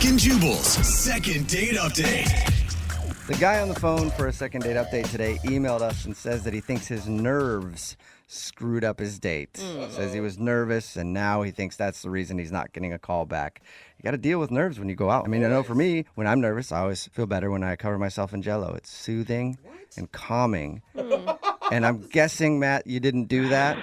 and Jubal's second date update. The guy on the phone for a second date update today emailed us and says that he thinks his nerves screwed up his date. Says he was nervous and now he thinks that's the reason he's not getting a call back. You got to deal with nerves when you go out. I mean, I know for me, when I'm nervous, I always feel better when I cover myself in Jell-O. It's soothing and calming. And I'm guessing, Matt, you didn't do that?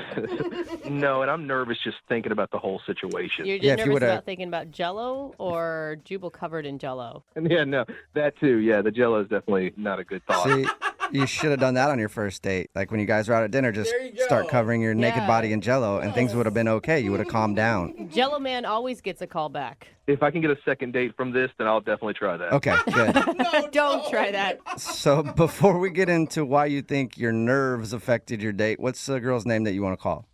No, and I'm nervous just thinking about the whole situation. You're Yeah, if you nervous would've- about thinking about Jell-O or Jubal covered in Jell-O? Yeah, no, that too. Yeah, the Jell-O is definitely not a good thought. See, you should have done that on your first date. Like when you guys were out at dinner, just There you go. start covering your naked Yeah. body in Jell-O and things would have been okay. You would have calmed down. Jell-O man always gets a call back. If I can get a second date from this, then I'll definitely try that. Okay, good. Don't try that. So before we get into why you think your nerves affected your date, what's the girl's name that you want to call?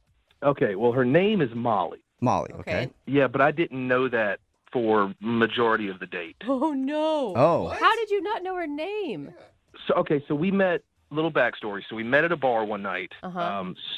Okay, well, her name is Molly. Molly, okay? Yeah, but I didn't know that for majority of the date. Oh, no. Oh, How did you not know her name? So we met. Little backstory. So we met at a bar one night.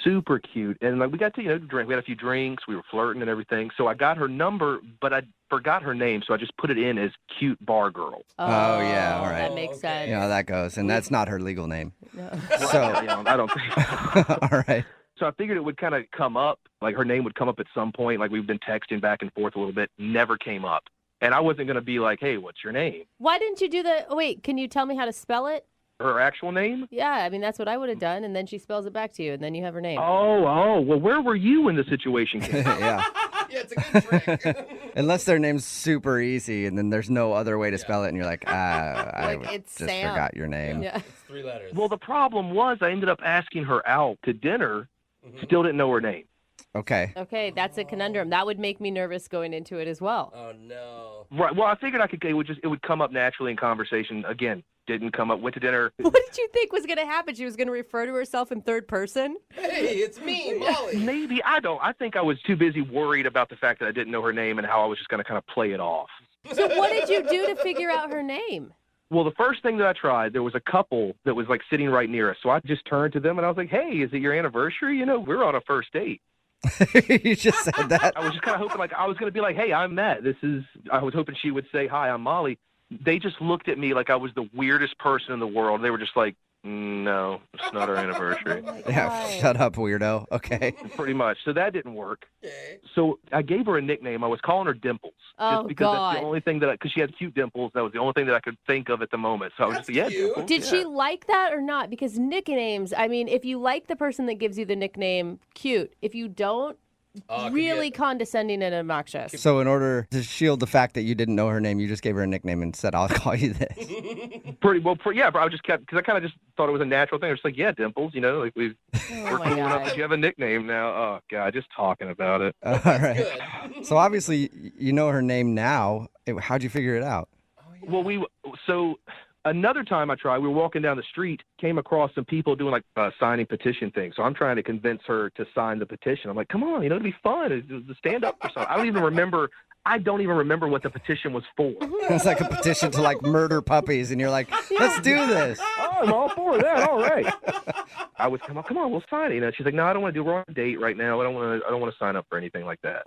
Super cute, and like we got to drink. We had a few drinks. We were flirting and everything. So I got her number, but I forgot her name. So I just put it in as cute bar girl. Oh, yeah, all right. That makes Okay. sense. you know how that goes. And that's not her legal name. So So, I don't think. all right. So I figured it would kind of come up, like her name would come up at some point. Like we've been texting back and forth a little bit. Never came up, and I wasn't going to be like, "Hey, what's your name?" Why didn't you do the... Oh, wait, can you tell me how to spell it? Her actual name? Yeah, I mean, that's what I would have done, and then she spells it back to you, and then you have her name. Oh. Well, where were you when the situation came? Yeah. Yeah, it's a good trick. Unless their name's super easy and then there's no other way to spell it and you're like, I Like, it's just Sam. forgot your name. Yeah. It's 3 letters. Well, the problem was I ended up asking her out to dinner. Still didn't know her name. Okay. Okay, that's a conundrum. That would make me nervous going into it as well. Oh, no. Right. Well, I figured it would come up naturally in conversation. Again, didn't come up. Went to dinner. What did you think was going to happen? She was going to refer to herself in third person? Hey, it's me, Molly. Maybe I don't. I think I was too busy worried about the fact that I didn't know her name and how I was just going to kind of play it off. So what did you do to figure out her name? Well, the first thing that I tried, there was a couple that was like sitting right near us. So I just turned to them and I was like, "Hey, is it your anniversary? We're on a first date." You just said that. I was just kind of hoping, like, I was going to be like, "Hey, I'm Matt. I was hoping she would say, "Hi, I'm Molly." They just looked at me like I was the weirdest person in the world. They were just like, "No, it's not our anniversary." Yeah, shut up, weirdo. Okay. Pretty much. So that didn't work. Okay. So I gave her a nickname. I was calling her Dimples. Oh, just because that's God. the only thing because she had cute dimples. That was the only thing that I could think of at the moment. So I was That's just like, yeah, cute. Dimples. Did yeah. she like that or not? Because nicknames, I mean, if you like the person that gives you the nickname, cute. If you don't, Oh, it could really get- condescending and obnoxious. So in order to shield the fact that you didn't know her name, you just gave her a nickname and said, I'll call you this. Yeah, but I just kept, because I kind of just thought it was a natural thing. I was just like, yeah, Dimples, like we're Oh, my cool enough God. that you have a nickname now. Oh, God, just talking about it. All right. Good. So obviously you know her name now. How'd you figure it out? Well, so another time I tried, we were walking down the street, came across some people doing like a signing petition thing. So I'm trying to convince her to sign the petition. I'm like, come on, it'll be fun. It's stand up for something. I don't even remember what the petition was for. It's like a petition to like murder puppies, and you're like, let's do this. Oh, I'm all for that. All right. I was, come on, we'll sign it. She's like, no, I don't want to do. We're on a date right now. I don't want to sign up for anything like that.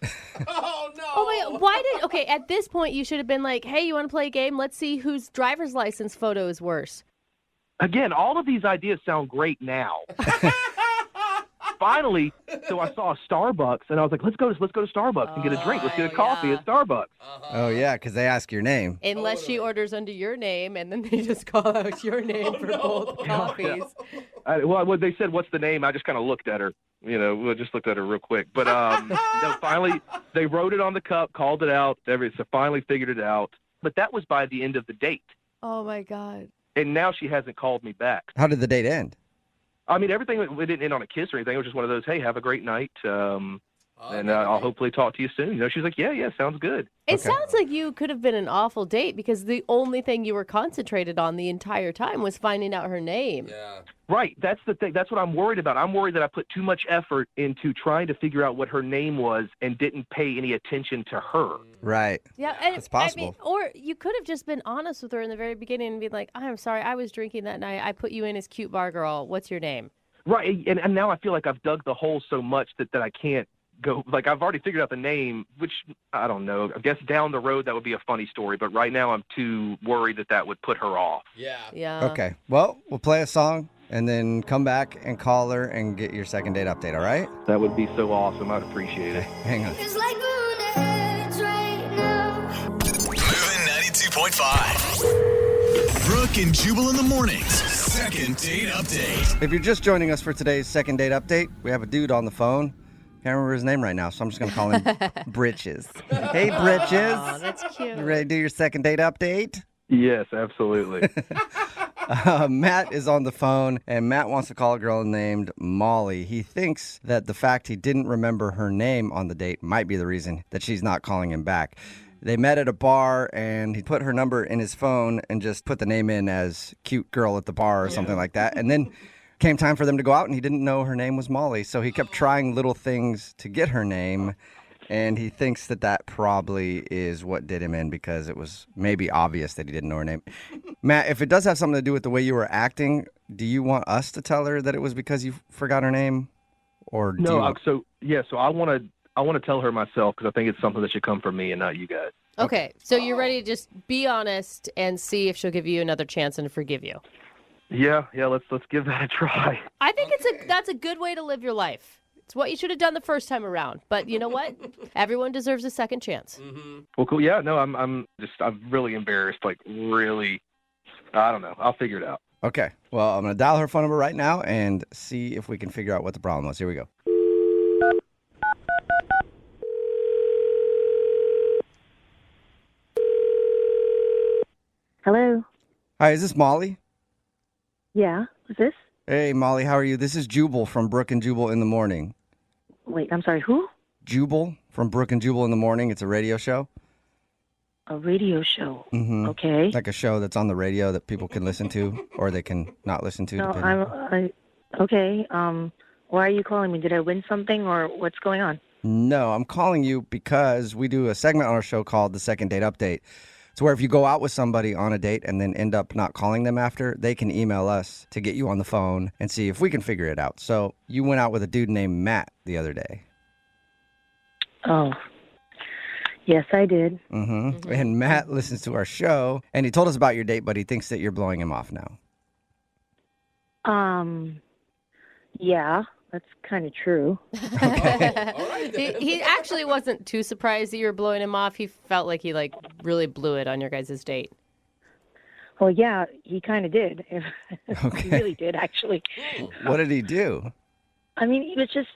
Oh, no. Oh, my God. Okay, at this point, you should have been like, hey, you want to play a game? Let's see whose driver's license photo is worse. Again, all of these ideas sound great now. Finally, so I saw a Starbucks, and I was like, let's go to Starbucks and get a drink. Let's get a coffee yeah. at Starbucks. Oh, yeah, because they ask your name. Unless she orders under your name, and then they just call out your name for both coffees. When they said, what's the name, I just kind of looked at her. We just looked at her real quick. But no, finally, they wrote it on the cup, called it out. So finally figured it out. But that was by the end of the date. Oh, my God. And now she hasn't called me back. How did the date end? I mean, everything, it didn't end on a kiss or anything. It was just one of those, hey, have a great night. And I'll hopefully talk to you soon. She's like, yeah, sounds good. It sounds like you could have been an awful date because the only thing you were concentrated on the entire time was finding out her name. Yeah. Right. That's the thing. That's what I'm worried about. I'm worried that I put too much effort into trying to figure out what her name was and didn't pay any attention to her. Right. Yeah, and It's possible. I mean, or you could have just been honest with her in the very beginning and be like, I'm sorry, I was drinking that night. I put you in as cute bar girl. What's your name? Right. And now I feel like I've dug the hole so much that I can't go, like, I've already figured out the name, which I don't know. I guess down the road that would be a funny story, but right now I'm too worried that would put her off. Yeah. Yeah. Okay. Well, we'll play a song and then come back and call her and get your second date update, all right? That would be so awesome. I'd appreciate it. Hang on. It's like moonlight right now. Moving 92.5. Brooke and Jubal in the mornings. Second date update. If you're just joining us for today's second date update, we have a dude on the phone. Can't remember his name right now, so I'm just going to call him Britches. Hey, Britches. Oh, that's cute. You ready to do your second date update? Yes, absolutely. Matt is on the phone, and Matt wants to call a girl named Molly. He thinks that the fact he didn't remember her name on the date might be the reason that she's not calling him back. They met at a bar, and he put her number in his phone and just put the name in as cute girl at the bar or something like that. And then came time for them to go out, and he didn't know her name was Molly. So he kept trying little things to get her name, and he thinks that probably is what did him in because it was maybe obvious that he didn't know her name. Matt, if it does have something to do with the way you were acting, do you want us to tell her that it was because you forgot her name? Or do No, you... so I want to tell her myself because I think it's something that should come from me and not you guys. Okay, so you're ready to just be honest and see if she'll give you another chance and forgive you. Yeah, let's give that a try. I think that's a good way to live your life. It's what you should have done the first time around. But you know what? Everyone deserves a second chance. Well, cool. Yeah, no, I'm really embarrassed. Like, really, I don't know. I'll figure it out. Okay. Well, I'm going to dial her phone number right now and see if we can figure out what the problem was. Here we go. Hello. Hi, is this Molly? Yeah. Who's this? Hey, Molly, how are you? This is Jubal from Brooke and Jubal in the Morning. Wait, I'm sorry. Who? Jubal from Brooke and Jubal in the Morning. It's a radio show. A radio show. Mm-hmm. Okay. Like a show that's on the radio that people can listen to or they can not listen to. No, depending. okay. Why are you calling me? Did I win something or what's going on? No, I'm calling you because we do a segment on our show called the Second Date Update. It's where if you go out with somebody on a date and then end up not calling them after, they can email us to get you on the phone and see if we can figure it out. So you went out with a dude named Matt the other day. Oh. Yes, I did. Mm-hmm. And Matt listens to our show, and he told us about your date, but he thinks that you're blowing him off now. Yeah, that's kind of true. All right, then. He actually wasn't too surprised that you were blowing him off. He felt like he really blew it on your guys' date. Well, yeah, he kind of did. Okay. He really did, actually. What did he do? I mean, it was just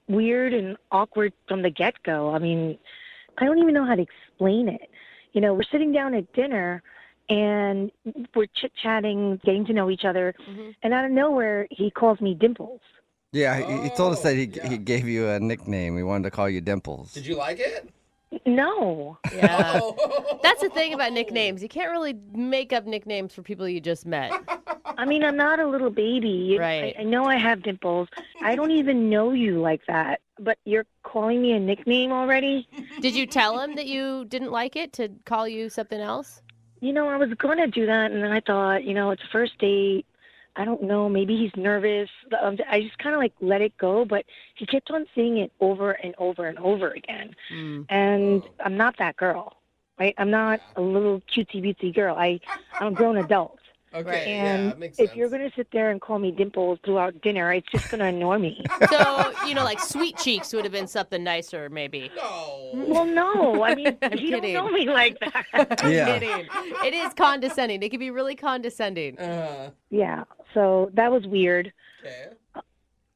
weird and awkward from the get-go. I mean, I don't even know how to explain it. You know, we're sitting down at dinner, and we're chit-chatting, getting to know each other, and out of nowhere, he calls me Dimples. Yeah, he told us that he yeah. gave you a nickname. He wanted to call you Dimples. Did you like it? No. Yeah. Oh. That's the thing about nicknames. You can't really make up nicknames for people you just met. I mean, I'm not a little baby. Right. I know I have dimples. I don't even know you like that. But you're calling me a nickname already? Did you tell him that you didn't like it to call you something else? You know, I was going to do that, and then I thought, you know, it's a first date. I don't know. Maybe he's nervous. I just kind of let it go, but he kept on saying it over and over and over again. And I'm not that girl, right? I'm not a little cutesy-bootsy girl. I'm a grown adult. Okay, Right. And yeah, makes sense. if you're going to sit there and call me Dimples throughout dinner, it's just going to annoy me. So, Sweet Cheeks would have been something nicer, maybe. No. Well, no. I mean, I'm you don't kidding. know me like that. Yeah. Kidding. It is condescending. It can be really condescending. Yeah. So that was weird. Okay.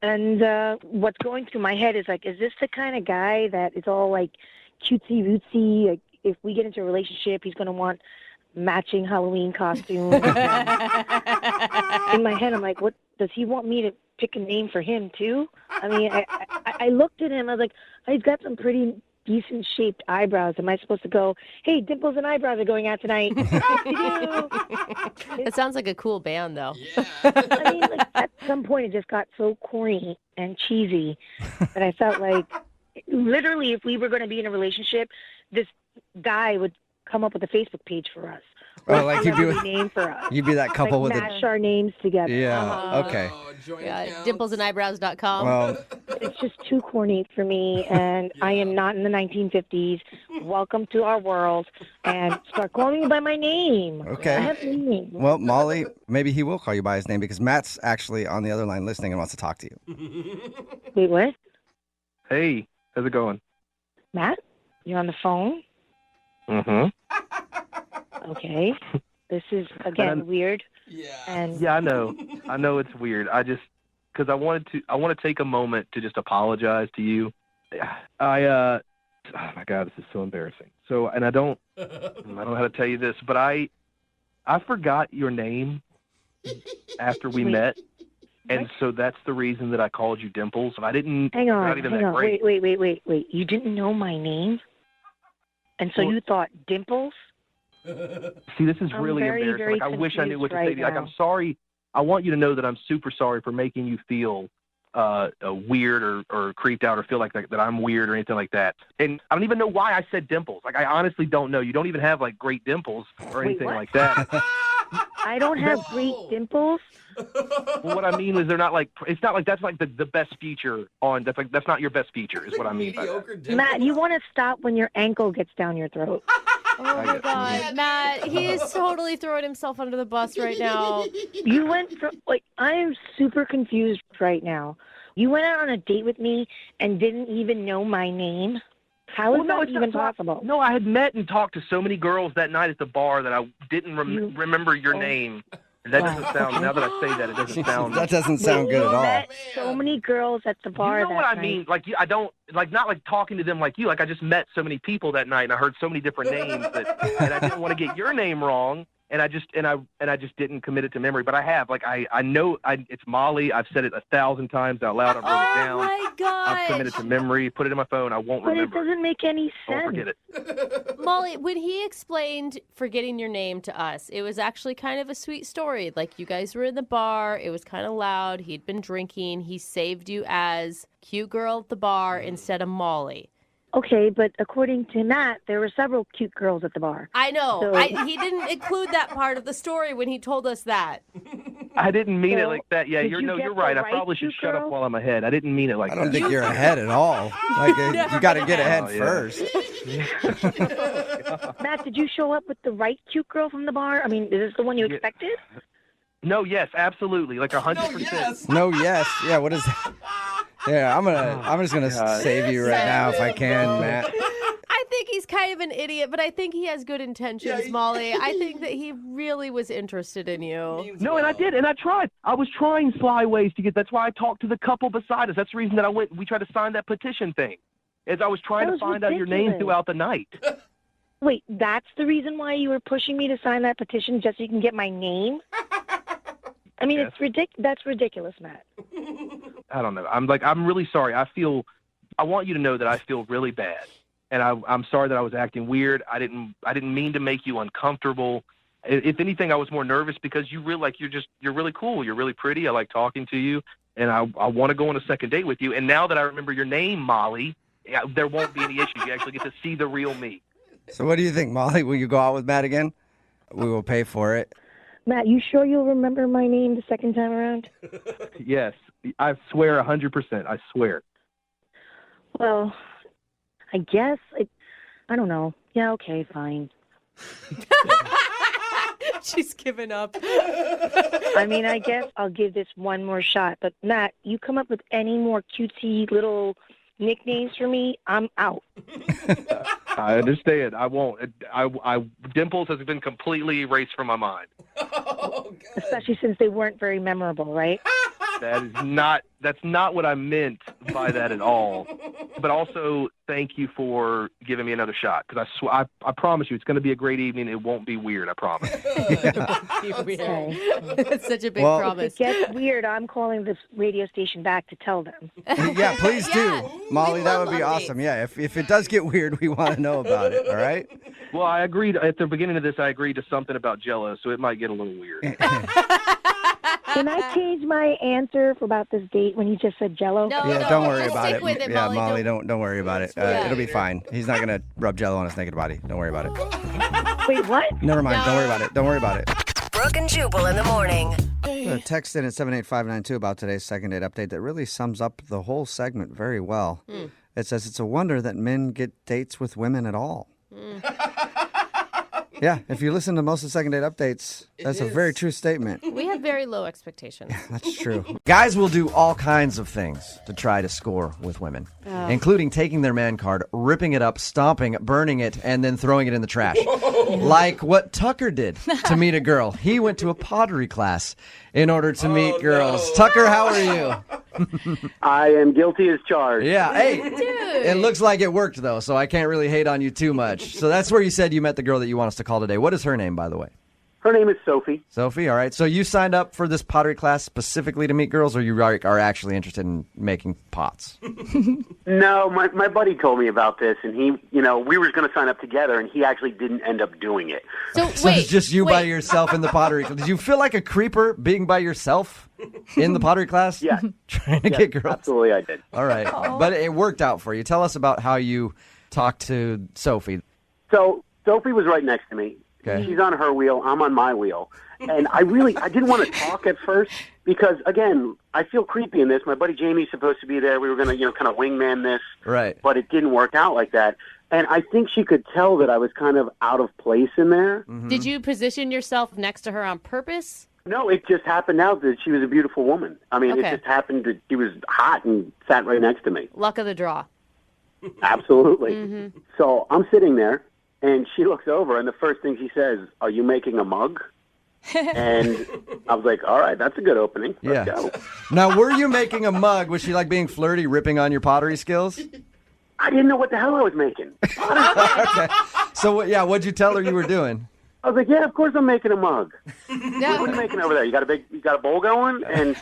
And what's going through my head is is this the kind of guy that is all cutesy-wootsy? Like, if we get into a relationship, he's going to want matching Halloween costumes. In my head, I'm like, what does he want me to pick a name for him too? I mean, I looked at him. I was like, he's got some pretty decent shaped eyebrows. Am I supposed to go, hey, Dimples and Eyebrows are going out tonight? It sounds like a cool band, though. Yeah. I mean, at some point, it just got so corny and cheesy that I felt like, literally, if we were going to be in a relationship, this guy would come up with a Facebook page for us. Oh, like you'd be a name for us. You'd be that couple with mash our names together. Yeah, okay. Oh, joint Yeah, accounts. dimplesandeyebrows.com. Well, It's just too corny for me, and I am not in the 1950s. Welcome to our world, and start calling me by my name. Okay. I have a name. Well, Molly, maybe he will call you by his name because Matt's actually on the other line listening and wants to talk to you. Wait, what? Hey, how's it going? Matt? You're on the phone? Mm-hmm. Okay. This is, again, weird. Yeah. And Yeah, I know. I know it's weird. Because I want to take a moment to just apologize to you. Oh my God, this is so embarrassing. So, and I don't know how to tell you this, but I forgot your name after we met. And What? so that's the reason that I called you Dimples. I didn't. hang not on, even hang that on. great. Wait. You didn't know my name? And so Well- you thought Dimples? See, this is I'm really very, embarrassing. very Like, I wish I knew what to confused say to you. Like, right I'm now. sorry. I want you to know that I'm super sorry for making you feel weird or creeped out or feel like that I'm weird or anything like that. And I don't even know why I said dimples. Like, I honestly don't know. You don't even have, like, great dimples or Wait, anything what? like that. I don't have great dimples? Well, what I mean is they're not like, it's not like that's like the best feature on, that's not your best feature is what I mean by that. Mediocre dimples. Matt, you want to stop when your ankle gets down your throat. Oh my God, Matt, he is totally throwing himself under the bus right now. You went from, like, I am super confused right now. You went out on a date with me and didn't even know my name? How is that it's even not- possible? No, I had met and talked to so many girls that night at the bar that I didn't You- remember your Oh. name. And that doesn't sound, now that I say that, it doesn't sound. That doesn't sound good at all. Met so many girls at the bar You know that what I night. mean? Like, I don't, like, not like talking to them like you. Like, I just met so many people that night, and I heard so many different names and I didn't want to get your name wrong, and I just didn't commit it to memory. But I have, like, I know it's Molly. I've said it 1,000 times out loud. I've wrote it down. Oh my I've committed gosh. to memory. Put it in my phone. I won't But it remember. doesn't make any I won't sense. forget it. Molly, when he explained forgetting your name to us, it was actually kind of a sweet story. Like, you guys were in the bar, it was kind of loud, he'd been drinking, he saved you as cute girl at the bar instead of Molly. Okay, but according to Matt, there were several cute girls at the bar. I know. So- He didn't include that part of the story when he told us that. I didn't mean it So, like that. Yeah, did you're you no, get you're the right. I right probably should cute shut up girl? while I'm ahead. I didn't mean it like I that. don't think you're ahead at all. Like, you got to get ahead Oh, yeah. first. Matt, did you show up with the right cute girl from the bar? I mean, is this the one you Yeah. expected? No, yes, absolutely, like No, 100%. yes. No, yes. Yeah, what is that? Yeah, I'm just going to God. save you right now if I can, Matt. I think he's kind of an idiot, but I think he has good intentions, Yeah, Molly. I think that he really was interested in you. Means No, and I well. did, and I tried. I was trying sly ways to get. That's why I talked to the couple beside us. That's the reason that we tried to sign that petition thing. As I was trying That to was find out your name ridiculous. throughout the night. Wait, that's the reason why you were pushing me to sign that petition just so you can get my name? I mean, Yes. that's ridiculous, Matt. I don't know. I'm really sorry. I want you to know that I feel really bad, and I'm sorry that I was acting weird. I didn't mean to make you uncomfortable. If anything, I was more nervous because you're really cool. You're really pretty. I like talking to you, and I want to go on a second date with you. And now that I remember your name, Molly, there won't be any issues. You actually get to see the real me. So what do you think, Molly? Will you go out with Matt again? We will pay for it. Matt, you sure you'll remember my name the second time around? Yes, I swear 100%. I swear. Well, I guess. I don't know. Yeah, okay, fine. She's given up. I mean, I guess I'll give this one more shot. But, Matt, you come up with any more cutesy little nicknames for me, I'm out. I understand. I won't. Dimples has been completely erased from my mind. Oh, God. Especially since they weren't very memorable, right? That's not what I meant by that at all. But also, thank you for giving me another shot because I promise you it's going to be a great evening. It won't be weird. I promise. It's such a big Well- If promise. it gets weird, I'm calling this radio station back to tell them. Yeah, please do. Yeah. Molly, We that love would be updates. awesome. Yeah, if it does get weird, we want to know about it, all right? Well, I agreed at the beginning of this. I agreed to something about Jello, so it might get a little weird. Can I change my answer for about this date when you just said Jello? No, Yeah, no, don't worry just about stick it. with it, Yeah, Molly. Molly, don't worry about it. Yeah. It'll be fine. He's not going to rub jello on his naked body. Don't worry about it. Wait, what? Never mind. Don't worry about it. Don't worry about it. Brooke and Jubal in the morning. A text in at 78592 about today's second date update that really sums up the whole segment very well. It says it's a wonder that men get dates with women at all. Yeah, if you listen to most of the second date updates, that's a very true statement. We have very low expectations. That's true. Guys will do all kinds of things to try to score with women, including taking their man card, ripping it up, stomping, burning it, and then throwing it in the trash. Like what Tucker did to meet a girl. He went to a pottery class in order to meet girls. Tucker, how are you? I am guilty as charged. Yeah, hey, it looks like it worked, though, so I can't really hate on you too much. So that's where you said you met the girl that you want us to call today. What is her name, by the way? Her name is Sophie. Sophie, all right. So you signed up for this pottery class specifically to meet girls, or you are actually interested in making pots? No, my buddy told me about this, and he, we were going to sign up together, and he actually didn't end up doing it. So It's just you by yourself in the pottery class. Did you feel like a creeper being by yourself in the pottery class? Yeah. Trying to get girls? Absolutely, I did. All right. But it worked out for you. Tell us about how you talked to Sophie. So Sophie was right next to me. Okay. She's on her wheel. I'm on my wheel. And I didn't want to talk at first because, again, I feel creepy in this. My buddy Jamie's supposed to be there. We were going to, kind of wingman this. Right. But it didn't work out like that. And I think she could tell that I was kind of out of place in there. Mm-hmm. Did you position yourself next to her on purpose? No, it just happened out that she was a beautiful woman. I mean, Okay. It just happened that she was hot and sat right next to me. Luck of the draw. Absolutely. So I'm sitting there, and she looks over, and the first thing she says, "Are you making a mug?" And I was like, all right, that's a good opening. Let's go. Now, were you making a mug? Was she like being flirty, ripping on your pottery skills? I didn't know what the hell I was making. Okay. So, what'd you tell her you were doing? I was like, yeah, of course I'm making a mug. Yeah. What are you making over there? You got a bowl going? And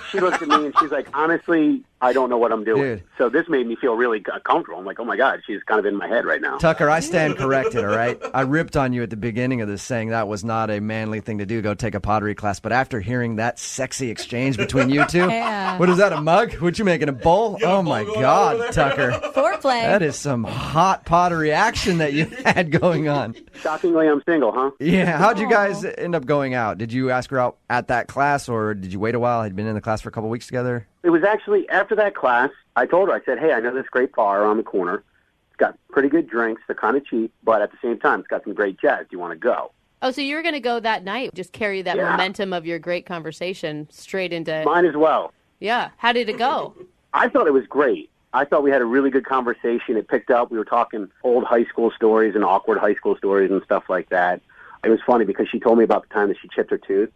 she looks at me and she's like, honestly, I don't know what I'm doing. Dude. So this made me feel really comfortable. I'm like, oh my God, she's kind of in my head right now. Tucker, I stand corrected, all right? I ripped on you at the beginning of this saying that was not a manly thing to do, go take a pottery class. But after hearing that sexy exchange between you two, what is that, a mug? What you making, a bowl? Oh my God, Tucker. Foreplay. That is some hot pottery action that you had going on. Shockingly, I'm single, huh? Yeah, how'd you guys end up going out? Did you ask her out at that class, or did you wait a while? Had you been in the class for a couple weeks together? It was actually after that class, I told her, I said, hey, I know this great bar around the corner. It's got pretty good drinks. They're kind of cheap, but at the same time, it's got some great jazz. Do you want to go? Oh, so you were going to go that night, just carry that momentum of your great conversation straight into... Mine as well. Yeah. How did it go? I thought it was great. I thought we had a really good conversation. It picked up. We were talking old high school stories and awkward high school stories and stuff like that. It was funny because she told me about the time that she chipped her tooth.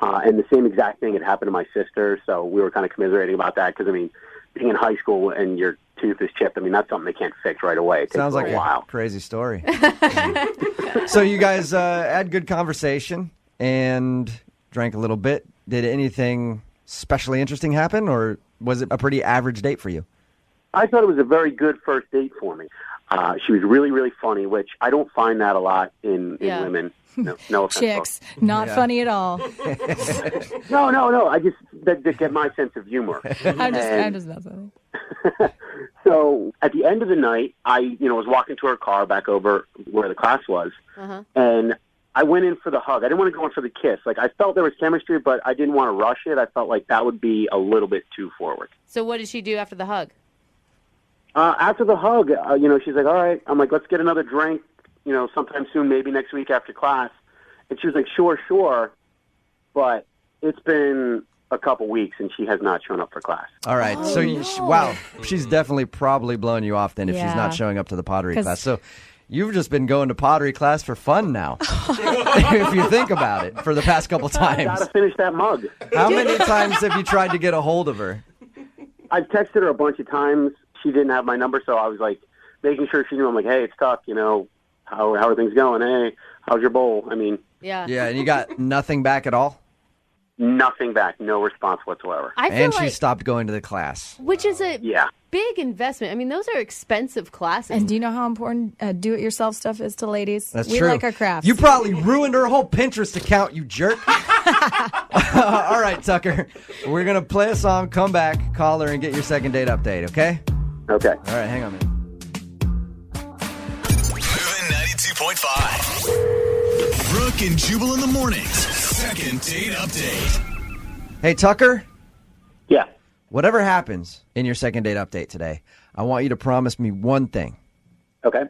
And the same exact thing had happened to my sister, so we were kind of commiserating about that because, I mean, being in high school and your tooth is chipped, I mean, that's something they can't fix right away. It takes Sounds like a while. a crazy story. So you guys had good conversation and drank a little bit. Did anything especially interesting happen, or was it a pretty average date for you? I thought it was a very good first date for me. She was really, really funny, which I don't find that a lot in women. No offense, Chicks, not funny at all. No. I just that get my sense of humor. I'm just not funny. So at the end of the night, I was walking to her car back over where the class was, and I went in for the hug. I didn't want to go in for the kiss. Like, I felt there was chemistry, but I didn't want to rush it. I felt like that would be a little bit too forward. So what did she do after the hug? After the hug, she's like, all right. I'm like, let's get another drink, sometime soon, maybe next week after class. And she was like, sure. But it's been a couple weeks, and she has not shown up for class. All right. Wow. She's definitely probably blowing you off then if she's not showing up to the pottery class. So you've just been going to pottery class for fun now, if you think about it, for the past couple times. I got to finish that mug. How many times have you tried to get a hold of her? I've texted her a bunch of times. She didn't have my number, so I was like making sure she knew. I'm like, hey, it's tough, how are things going? Hey, how's your bowl? I mean, yeah, and you got nothing back at all? Nothing back, no response whatsoever. And she stopped going to the class. Which is a big investment. I mean, those are expensive classes. And do you know how important do-it-yourself stuff is to ladies? That's we true. like our crafts. You probably ruined her whole Pinterest account, you jerk. All right, Tucker. We're going to play a song, come back, call her, and get your second date update, okay? Okay. All right, hang on a minute. Moving 92.5. Brooke and Jubal in the mornings. Second date update. Hey, Tucker, Yeah. whatever happens in your second date update today, I want you to promise me one thing. Okay.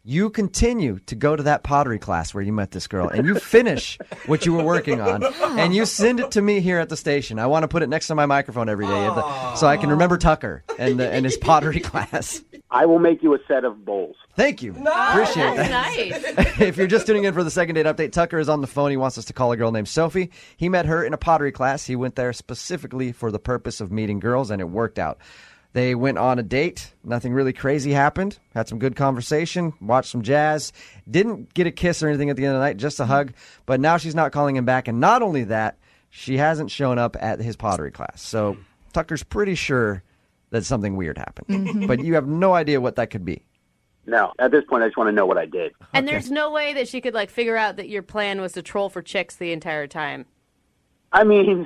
You continue to go to that pottery class where you met this girl, and you finish what you were working on, and you send it to me here at the station. I want to put it next to my microphone every day so I can remember Tucker and his pottery class. I will make you a set of bowls. Thank you. Appreciate that. Nice. If you're just tuning in for the second date update, Tucker is on the phone. He wants us to call a girl named Sophie. He met her in a pottery class. He went there specifically for the purpose of meeting girls, and it worked out. They went on a date. Nothing really crazy happened. Had some good conversation. Watched some jazz. Didn't get a kiss or anything at the end of the night, just a hug. But now she's not calling him back. And not only that, she hasn't shown up at his pottery class. So Tucker's pretty sure that something weird happened. But you have no idea what that could be. No, at this point, I just want to know what I did. And there's no way that she could figure out that your plan was to troll for chicks the entire time. I mean,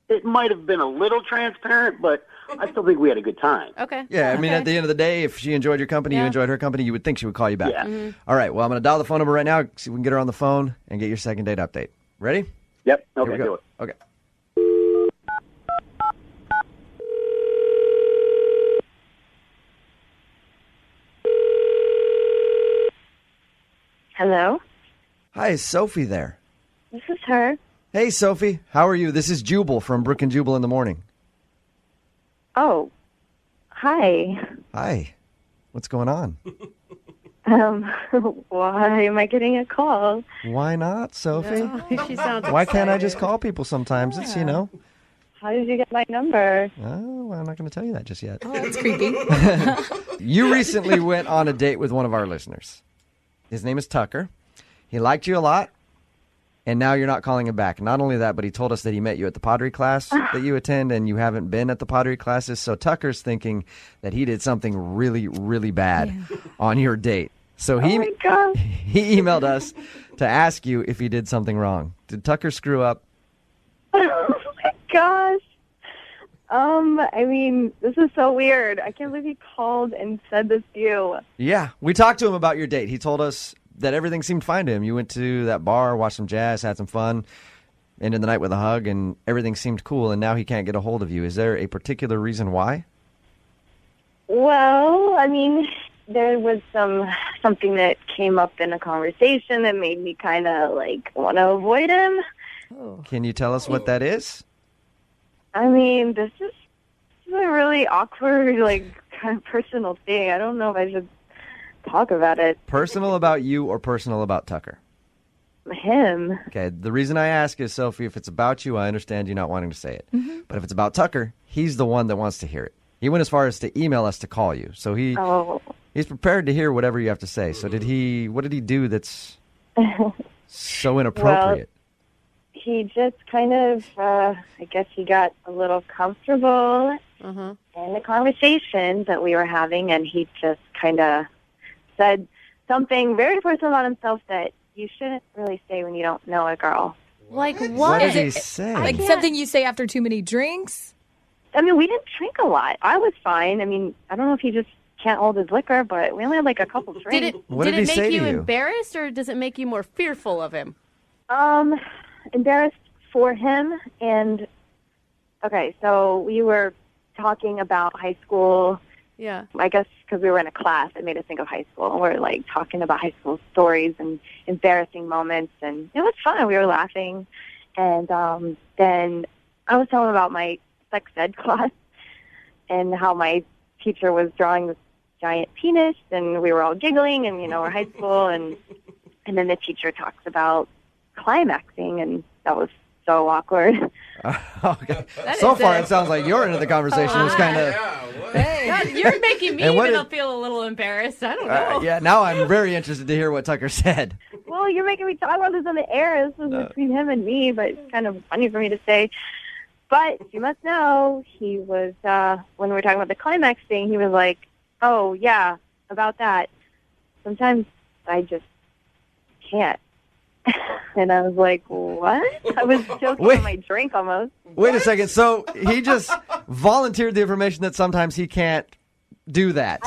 it might have been a little transparent, but I still think we had a good time. Okay. Yeah, I mean, at the end of the day, if she enjoyed your company, you enjoyed her company, you would think she would call you back. Yeah. All right, well, I'm going to dial the phone number right now, see if we can get her on the phone and get your second date update. Ready? Yep. Here Okay, we go. do it. Okay. Hello? Hi, is Sophie there? This is her. Hey, Sophie. How are you? This is Jubal from Brooke and Jubal in the morning. Oh. Hi. Hi. What's going on? Why am I getting a call? Why not, Sophie? She sounds Why can't I just excited. call people sometimes? It's, How did you get my number? Oh, I'm not going to tell you that just yet. Oh, that's creepy. You recently went on a date with one of our listeners. His name is Tucker. He liked you a lot, and now you're not calling him back. Not only that, but he told us that he met you at the pottery class that you attend, and you haven't been at the pottery classes. So Tucker's thinking that he did something really, really bad on your date. So Oh my gosh. he emailed us to ask you if he did something wrong. Did Tucker screw up? Oh my gosh. I mean, this is so weird. I can't believe he called and said this to you. Yeah, we talked to him about your date. He told us that everything seemed fine to him. You went to that bar, watched some jazz, had some fun, ended the night with a hug, and everything seemed cool, and now he can't get a hold of you. Is there a particular reason why? Well, I mean, there was something that came up in a conversation that made me kind of want to avoid him. Can you tell us what that is? I mean, this is a really awkward, kind of personal thing. I don't know if I should talk about it. Personal about you or personal about Tucker? Him. Okay, the reason I ask is, Sophie, if it's about you, I understand you not wanting to say it. But if it's about Tucker, he's the one that wants to hear it. He went as far as to email us to call you. So he's prepared to hear whatever you have to say. So what did he do that's so inappropriate? He just kind of, I guess he got a little comfortable in the conversation that we were having, and he just kind of said something very personal about himself that you shouldn't really say when you don't know a girl. Like what? What did he say? Like something you say after too many drinks? I mean, we didn't drink a lot. I was fine. I mean, I don't know if he just can't hold his liquor, but we only had a couple drinks. What did did it he say make to you you? embarrassed, or does it make you more fearful of him? Embarrassed for him. And, okay, so we were talking about high school. Yeah. I guess because we were in a class, it made us think of high school. And we're, talking about high school stories and embarrassing moments. And it was fun. We were laughing. And then I was telling him about my sex ed class and how my teacher was drawing this giant penis. And we were all giggling. And, we're high school. And then the teacher talks about climaxing. And that was so awkward. Okay. So far, it sounds like your end of the conversation was kind of... God, you're making me And what even feel a little embarrassed. I don't know. yeah, now I'm very interested to hear what Tucker said. Well, you're making me talk about this on the air. This was between him and me, but it's kind of funny for me to say. But you must know, he was, when we were talking about the climax thing, he was like, oh, yeah, about that. Sometimes I just can't. And I was like, what? I was joking on my drink almost. Wait a second. So he just volunteered the information that sometimes he can't do that.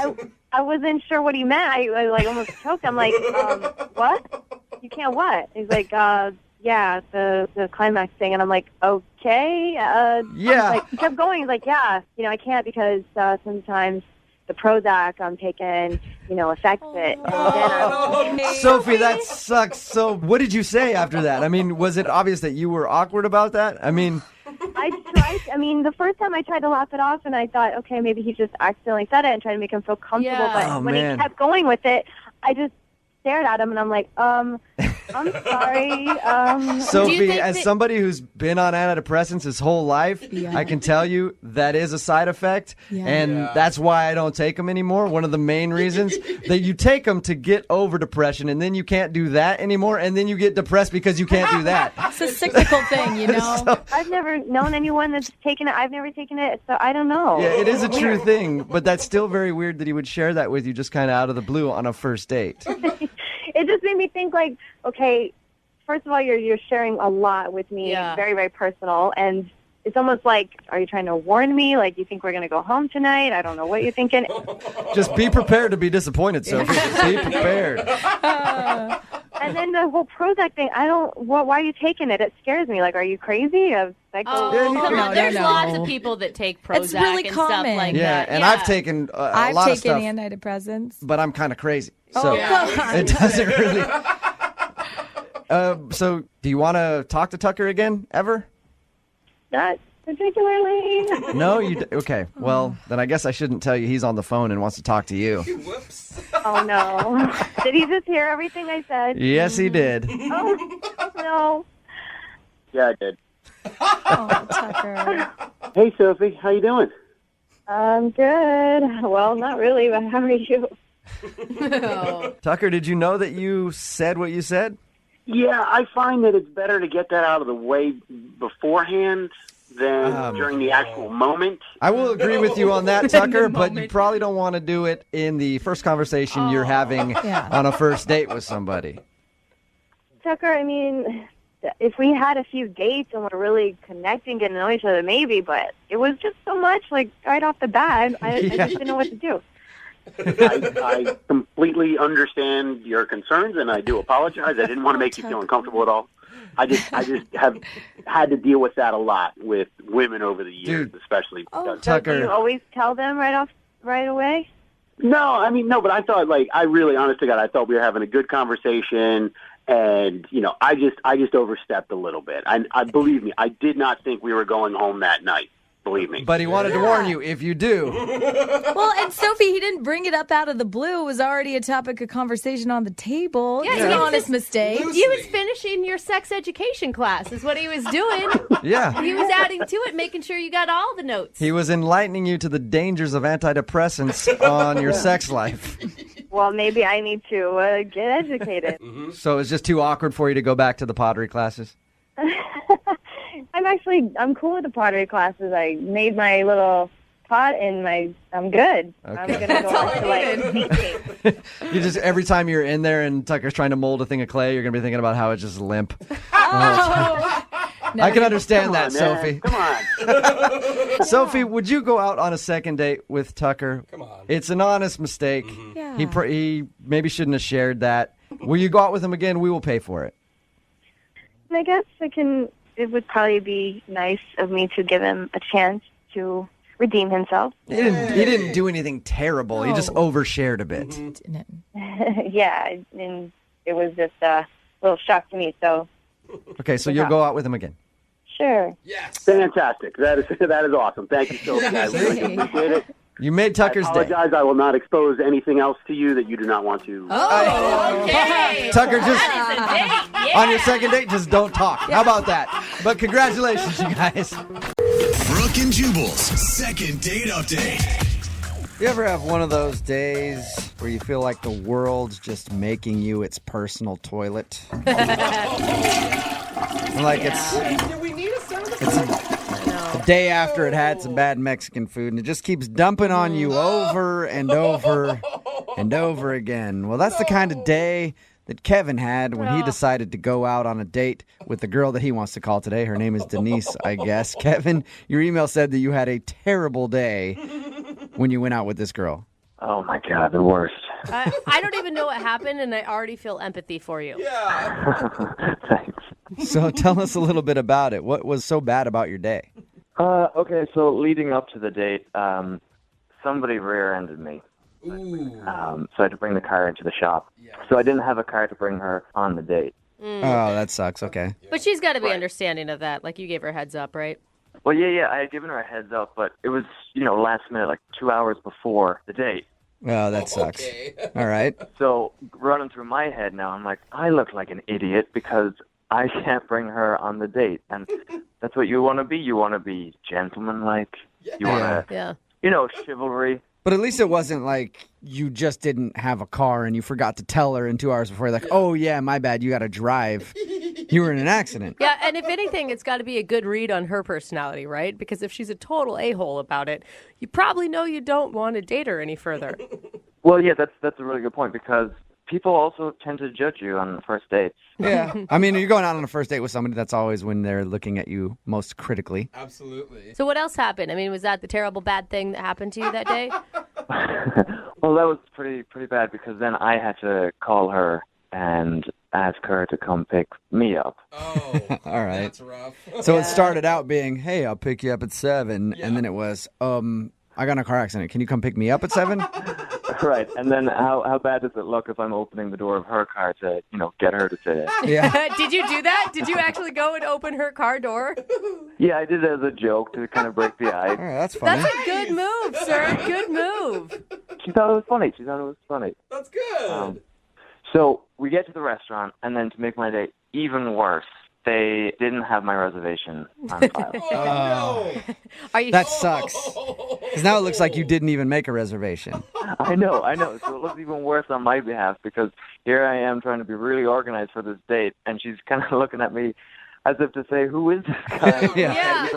I wasn't sure what he meant. I almost choked. I'm like, what? You can't what? He's like, yeah, yeah, the climax thing. And I'm like, okay. Yeah. Like, he kept going. He's like, yeah, I can't because sometimes the Prozac I'm taking, affects it. And then Sophie, that sucks. So what did you say after that? I mean, was it obvious that you were awkward about that? I mean... the first time I tried to laugh it off, and I thought, okay, maybe he just accidentally said it and tried to make him feel comfortable. Yeah. But when he kept going with it, I just stared at him, and I'm like, I'm sorry. Sophie, as somebody who's been on antidepressants his whole life, I can tell you that is a side effect, and that's why I don't take them anymore. One of the main reasons that you take them to get over depression, and then you can't do that anymore, and then you get depressed because you can't do that. It's a cyclical thing, So, I've never known anyone that's taken it. I've never taken it, so I don't know. yeah, it is a true thing, but that's still very weird that he would share that with you just kind of out of the blue on a first date. It just made me think, like, okay, first of all, you're sharing a lot with me, very, very personal, and it's almost like, are you trying to warn me? Like, you think we're going to go home tonight? I don't know what you're thinking. Just be prepared to be disappointed, Sophie. Just be prepared. And then the whole Prozac thing, why are you taking it? It scares me. Like, are you crazy? There's lots of people that take Prozac It's really and common. stuff like Yeah, that. and I've taken a I've lot of taken stuff, antidepressants. but I'm kind of crazy. So come on. it doesn't really... So do you want to talk to Tucker again, ever? Not particularly. No? Okay, well, then I guess I shouldn't tell you he's on the phone and wants to talk to you. Whoops. Oh, no. Did he just hear everything I said? Yes, he did. Oh, no. Yeah, I did. Oh, Tucker. Hey, Sophie, how you doing? I'm good. Well, not really, but how are you? Tucker, did you know that you said what you said? Yeah, I find that it's better to get that out of the way beforehand than during the actual moment. I will agree with you on that, Tucker, but you probably don't want to do it in the first conversation you're having on a first date with somebody. Tucker, I mean, if we had a few dates and we're really connecting, getting to know each other, maybe, but it was just so much, like, right off the bat, I just didn't know what to do. I completely understand your concerns, and I do apologize. I didn't want to make you feel uncomfortable at all. I just have had to deal with that a lot with women over the years, especially. Because Tucker. Do you always tell them right away? No, but I thought, like, I really, honest to God, I thought we were having a good conversation, and, I just overstepped a little bit. I believe me, I did not think we were going home that night. Believe me. But he wanted to warn you, if you do. Well, and Sophie, he didn't bring it up out of the blue. It was already a topic of conversation on the table. Yeah, it's an honest mistake. He was finishing your sex education class is what he was doing. Yeah. He was adding to it, making sure you got all the notes. He was enlightening you to the dangers of antidepressants on your sex life. Well, maybe I need to get educated. So it's just too awkward for you to go back to the pottery classes? I'm cool with the pottery classes. I made my little pot and I'm good. Okay. I'm going to go on to painting. You just, every time you're in there and Tucker's trying to mold a thing of clay, you're going to be thinking about how it's just limp. I can understand that, Sophie. Come on. Sophie, would you go out on a second date with Tucker? Come on. It's an honest mistake. Yeah. He maybe shouldn't have shared that. Will you go out with him again? We will pay for it. I guess it would probably be nice of me to give him a chance to redeem himself. He didn't do anything terrible. He just overshared a bit. Yeah, and it was just a little shock to me, so. Okay, so you'll go out with him again? Sure. Yes. Fantastic. That is awesome. Thank you, Sophie. I really appreciate it. You made Tucker's I day. apologize. I will not expose anything else to you that you do not want to. Oh, okay. Tucker, just That is a date. Yeah. on your second date, just don't talk. How about that? But congratulations, you guys. Brooke and Jubal's second date update. You ever have one of those days where you feel like the world's just making you its personal toilet? Like Do we need a sound effect? the day after it had some bad Mexican food, and it just keeps dumping on you over and over and over again. Well, that's the kind of day that Kevin had when he decided to go out on a date with the girl that he wants to call today. Her name is Denise, I guess. Kevin, your email said that you had a terrible day when you went out with this girl. Oh, my God, the worst. I don't even know what happened, and I already feel empathy for you. Thanks. So tell us a little bit about it. What was so bad about your day? Okay, so leading up to the date, somebody rear-ended me. So I had to bring the car into the shop. So I didn't have a car to bring her on the date. Oh, that sucks. Okay. But she's got to be understanding of that. Like, you gave her a heads up, right? Well, yeah, I had given her a heads up, but it was, last minute, like 2 hours before the date. Oh, that sucks. All right. So running through my head now, I'm like, I look like an idiot because I can't bring her on the date. And that's what you want to be. You want to be gentlemanlike. You want to, chivalry. But at least it wasn't like you just didn't have a car and you forgot to tell her in 2 hours before. You're like, oh, yeah, my bad. You got to drive. You were in an accident. Yeah, and if anything, it's got to be a good read on her personality, right? Because if she's a total a-hole about it, you probably know you don't want to date her any further. Well, yeah, that's a really good point because people also tend to judge you on first dates. Yeah. I mean, you're going out on a first date with somebody, that's always when they're looking at you most critically. Absolutely. So what else happened? I mean, was that the terrible bad thing that happened to you that day? Well, that was pretty bad because then I had to call her and ask her to come pick me up. Oh, all right. That's rough. So it started out being, hey, I'll pick you up at 7. Yeah. And then it was, I got in a car accident. Can you come pick me up at 7? Right. And then how bad does it look if I'm opening the door of her car to, get her to say it? Yeah. Did you do that? Did you actually go and open her car door? Yeah, I did it as a joke to kind of break the ice. All right, that's funny. That's a good move, sir. Good move. She thought it was funny. That's good. So we get to the restaurant, and then to make my day even worse, they didn't have my reservation on file. No. That sucks. Because now it looks like you didn't even make a reservation. I know. So it looks even worse on my behalf because here I am trying to be really organized for this date, and she's kind of looking at me as if to say, who is this guy? Yeah,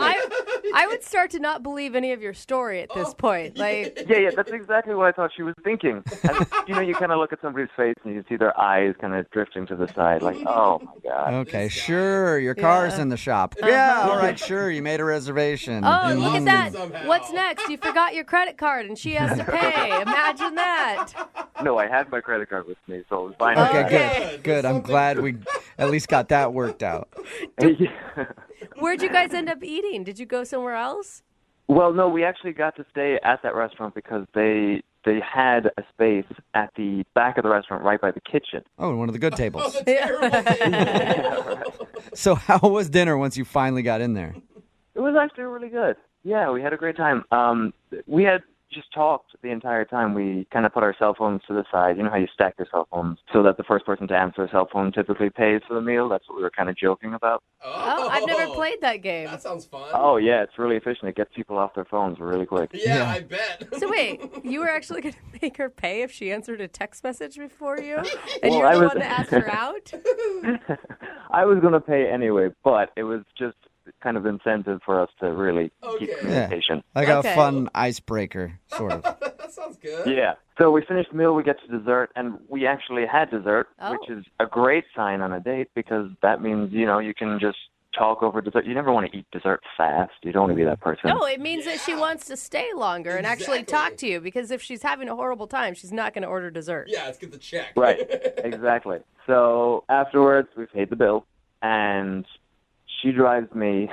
I would start to not believe any of your story at this point. Like, Yeah, that's exactly what I thought she was thinking. And, you kind of look at somebody's face and you see their eyes kind of drifting to the side, like, oh my God. Okay, sure, your car's in the shop. Yeah, all right, sure, you made a reservation. Oh, look at that. Somehow. What's next? You forgot your credit card and she has to pay. Imagine that. No, I had my credit card with me, so it was fine. Okay, good. I'm glad we at least got that worked out. Where'd you guys end up eating? Did you go somewhere else? Well, no, we actually got to stay at that restaurant because they had a space at the back of the restaurant right by the kitchen. Oh, one of the good tables. Oh, terrible Right. So how was dinner once you finally got in there? It was actually really good. Yeah, we had a great time. We had just talked the entire time. We kind of put our cell phones to the side. You know how you stack your cell phones so that the first person to answer a cell phone typically pays for the meal? That's what we were kind of joking about. Oh, I've never played that game. That sounds fun. Oh, yeah, it's really efficient. It gets people off their phones really quick. Yeah, I bet. So wait, you were actually going to make her pay if she answered a text message before you? And Well, you're I the was- one that asked her out? I was going to pay anyway, but it was just kind of incentive for us to really keep communication. Like a fun icebreaker, sort of. That sounds good. Yeah. So we finished the meal, we get to dessert, and we actually had dessert, Oh. which is a great sign on a date because that means, you can just talk over dessert. You never want to eat dessert fast. You don't want to be that person. No, it means that she wants to stay longer and actually talk to you because if she's having a horrible time, she's not going to order dessert. Yeah, let's get the check. Right. Exactly. So afterwards, we paid the bill, and she drives me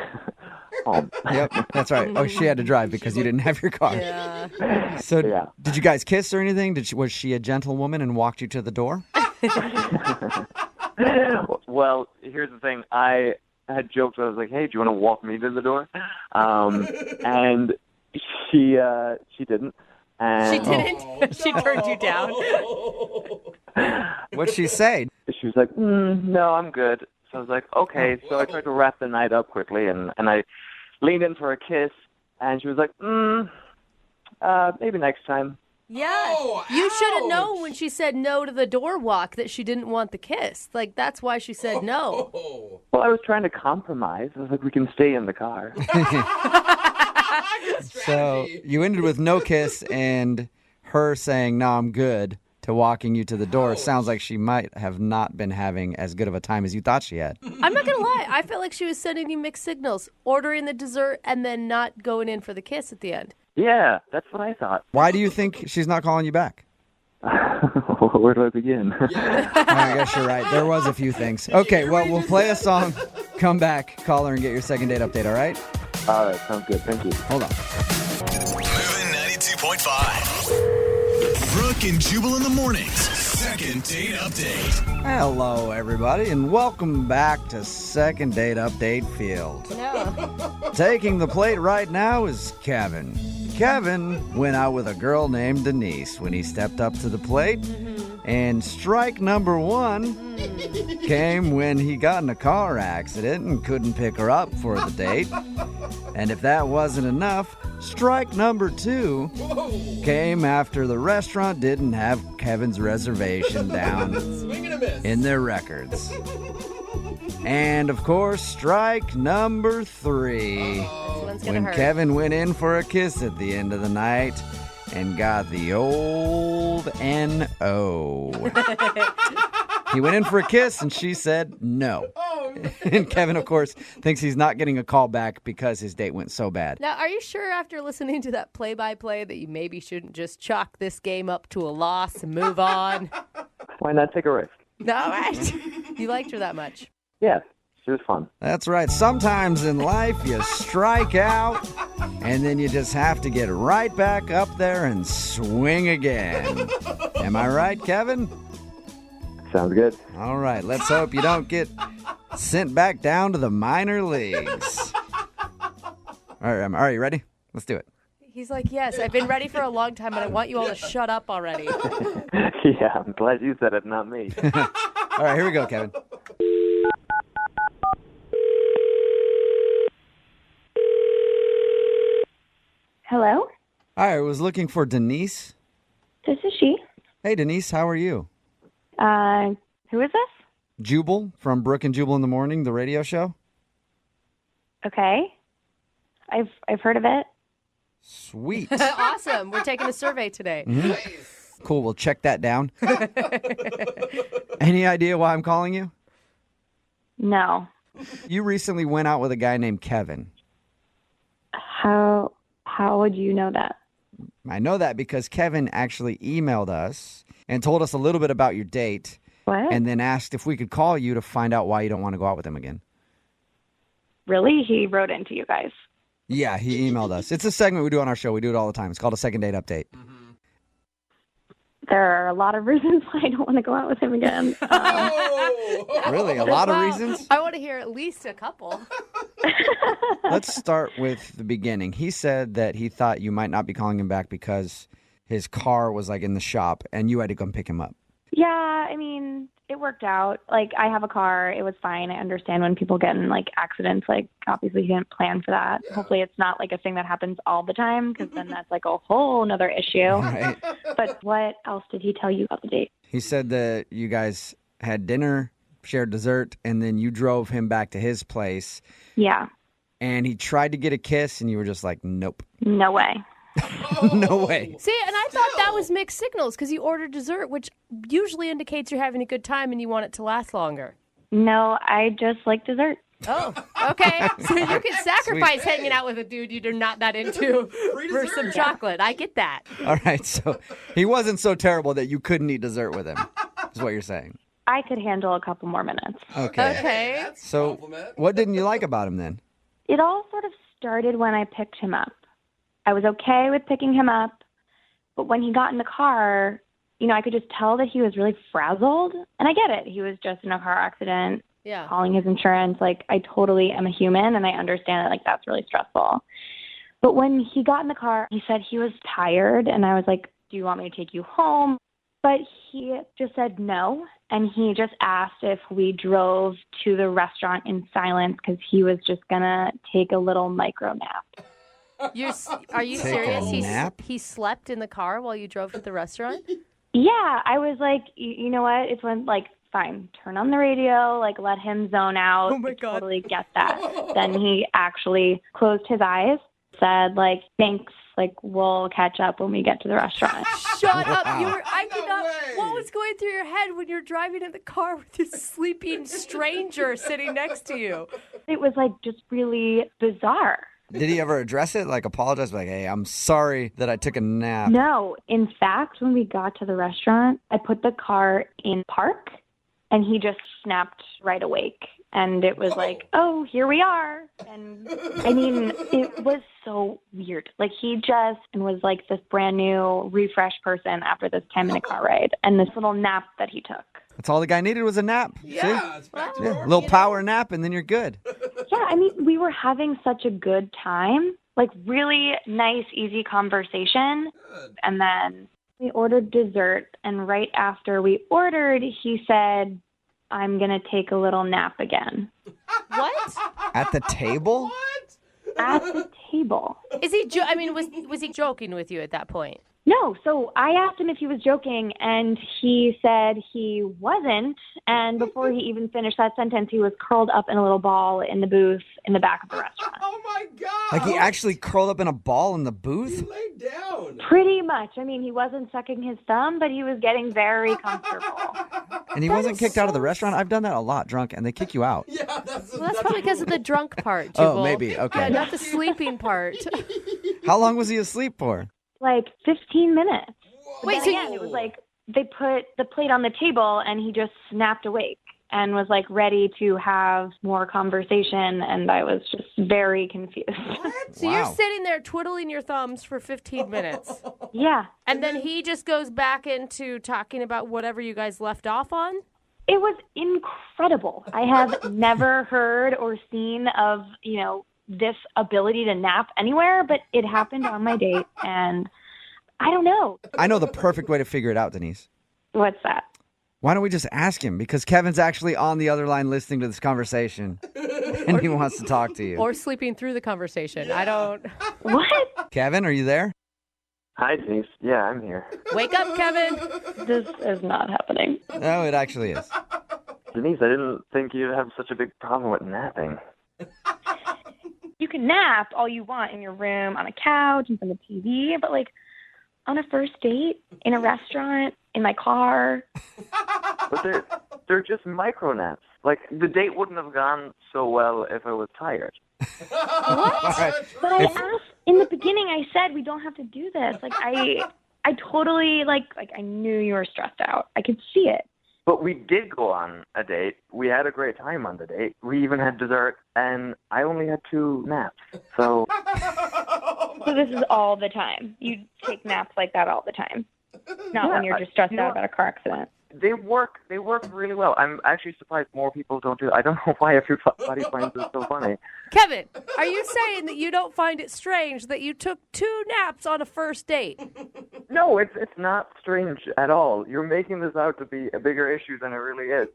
home. Yep, that's right. Oh, she had to drive because you didn't have your car. Yeah. So Yeah. did you guys kiss or anything? Was she a gentlewoman and walked you to the door? Well, here's the thing. I had joked. I was like, "Hey, do you want to walk me to the door?" And she didn't. And She didn't? She turned you down? What'd she say? She was like, "No, I'm good." So I was like, "Okay." So I tried to wrap the night up quickly, and I leaned in for a kiss, and she was like, "Maybe next time." Yeah. Oh, you should have known ouch. when she said no to the door walk that she didn't want the kiss. Like, that's why she said no. Oh. Well, I was trying to compromise. I was like, "We can stay in the car." Good So strategy. you ended with no kiss and her saying, no, I'm good, to walking you to the door. Ouch. Sounds like she might have not been having as good of a time as you thought she had. I'm not going to lie. I felt like she was sending you mixed signals, ordering the dessert and then not going in for the kiss at the end. Yeah, that's what I thought. Why do you think she's not calling you back? Where do I begin? I guess you're right. There was a few things. Okay, well, we'll play a song, come back, call her, and get your second date update, all right? All right, sounds good. Thank you. Hold on. Moving 92.5. Brooke and Jubal in the mornings. Second date update. Hello, everybody, and welcome back to Second Date Update Field. No. Taking the plate right now is Kevin. Kevin went out with a girl named Denise when he stepped up to the plate. And strike number one came when he got in a car accident and couldn't pick her up for the date. And if that wasn't enough, strike number two came after the restaurant didn't have Kevin's reservation down in their records. And of course, strike number three, when Kevin went in for a kiss at the end of the night and got the old N.O. He went in for a kiss and she said no. And Kevin, of course, thinks he's not getting a call back because his date went so bad. Now, are you sure after listening to that play-by-play that you maybe shouldn't just chalk this game up to a loss and move on? Why not take a risk? No, right? You liked her that much. Yeah, she was fun. That's right. Sometimes in life you strike out and then you just have to get right back up there and swing again. Am I right, Kevin? Sounds good. All right. Let's hope you don't get sent back down to the minor leagues. All right, you ready? Let's do it. He's like, yes, I've been ready for a long time, but I want you all to shut up already. Yeah, I'm glad you said it, not me. All right, here we go, Kevin. Hello? Hi, I was looking for Denise. This is she. Hey, Denise, how are you? Who is this? Jubal from Brooke and Jubal in the Morning, the radio show. Okay. I've heard of it. Sweet. Awesome. We're taking a survey today. Mm-hmm. Cool, we'll check that down. Any idea why I'm calling you? No. You recently went out with a guy named Kevin. How would you know that? I know that because Kevin actually emailed us and told us a little bit about your date. What? And then asked if we could call you to find out why you don't want to go out with him again. Really? He wrote into you guys. Yeah, he emailed us. It's a segment we do on our show. We do it all the time. It's called a second date update. There are a lot of reasons why I don't want to go out with him again. Really? A lot of reasons? I want to hear at least a couple. Let's start with the beginning. He said that he thought you might not be calling him back because his car was like in the shop and you had to come pick him up. Yeah, I mean, it worked out. Like, I have a car. It was fine. I understand when people get in, like, accidents. Like, obviously, he didn't plan for that. Yeah. Hopefully, it's not, like, a thing that happens all the time, because then that's, like, a whole nother issue. Right. But what else did he tell you about the date? He said that you guys had dinner, shared dessert, and then you drove him back to his place. Yeah. And he tried to get a kiss, and you were just like, nope. No way. No way. See, and I thought that was mixed signals because you ordered dessert, which usually indicates you're having a good time and you want it to last longer. No, I just like dessert. Oh, okay. So you can sacrifice hanging out with a dude you're not that into for some chocolate. I get that. All right, so he wasn't so terrible that you couldn't eat dessert with him, is what you're saying. I could handle a couple more minutes. Okay. So what didn't you like about him then? It all sort of started when I picked him up. I was okay with picking him up, but when he got in the car, you know, I could just tell that he was really frazzled. And I get it. He was just in a car accident, calling his insurance. Like, I totally am a human, and I understand that, like, that's really stressful. But when he got in the car, he said he was tired, and I was like, do you want me to take you home? But he just said no, and he just asked if we drove to the restaurant in silence because he was just going to take a little micro nap. Are you Take serious? a nap? He slept in the car while you drove to the restaurant? Yeah, I was like, you know what? It's when, like, fine, turn on the radio, like, let him zone out. Oh, my God. I totally get that. Then he actually closed his eyes, said, like, thanks, like, we'll catch up when we get to the restaurant. Shut up. What was going through your head when you're driving in the car with this sleeping stranger sitting next to you? It was, like, just really bizarre. Did he ever address it? Like apologize? Like, hey, I'm sorry that I took a nap. No. In fact, when we got to the restaurant, I put the car in park, and he just snapped right awake. And it was like, oh, here we are. And I mean, it was so weird. Like, he just was like this brand new, refreshed person after this 10-minute car ride and this little nap that he took. That's all the guy needed was a nap. Yeah, it's back to See? normal. A little power nap, and then you're good. Yeah, I mean, we were having such a good time. Like, really nice, easy conversation. And then we ordered dessert. And right after we ordered, he said, I'm going to take a little nap again. What? At the table? At the table. Is he? Was he joking with you at that point? No, so I asked him if he was joking, and he said he wasn't. And before he even finished that sentence, he was curled up in a little ball in the booth in the back of the restaurant. Oh, my God. Like he actually curled up in a ball in the booth? He laid down. Pretty much. I mean, he wasn't sucking his thumb, but he was getting very comfortable. And he wasn't kicked out of the restaurant? I've done that a lot drunk, and they kick you out. Yeah, that's Probably because of the drunk part, Jubal. Oh, maybe. Okay. Yeah, not the sleeping part. How long was he asleep for? Like 15 minutes. But Wait, then so again, it was like they put the plate on the table, and he just snapped awake and was like ready to have more conversation, and I was just very confused. So you're sitting there twiddling your thumbs for 15 minutes. Yeah. And then he just goes back into talking about whatever you guys left off on? It was incredible. I have never heard or seen of, this ability to nap anywhere, but it happened on my date, and I don't know. I know the perfect way to figure it out, Denise. What's that? Why don't we just ask him? Because Kevin's actually on the other line listening to this conversation, and he wants to talk to you. Or sleeping through the conversation. I don't... What? Kevin, are you there? Hi, Denise. Yeah, I'm here. Wake up, Kevin. This is not happening. No, it actually is. Denise, I didn't think you'd have such a big problem with napping. You can nap all you want in your room, on a couch, in front of the TV, but like on a first date, in a restaurant, in my car. But they're just micro naps. Like, the date wouldn't have gone so well if I was tired. What? Right. But I asked in the beginning. I said we don't have to do this. Like I totally like I knew you were stressed out. I could see it. But we did go on a date. We had a great time on the date. We even had dessert, and I only had 2 naps. So this is all the time. You take naps like that all the time. Not when you're just stressed out about a car accident. They work really well. I'm actually surprised more people don't do it. I don't know why everybody finds it so funny. Kevin, are you saying that you don't find it strange that you took 2 naps on a first date? No, it's not strange at all. You're making this out to be a bigger issue than it really is.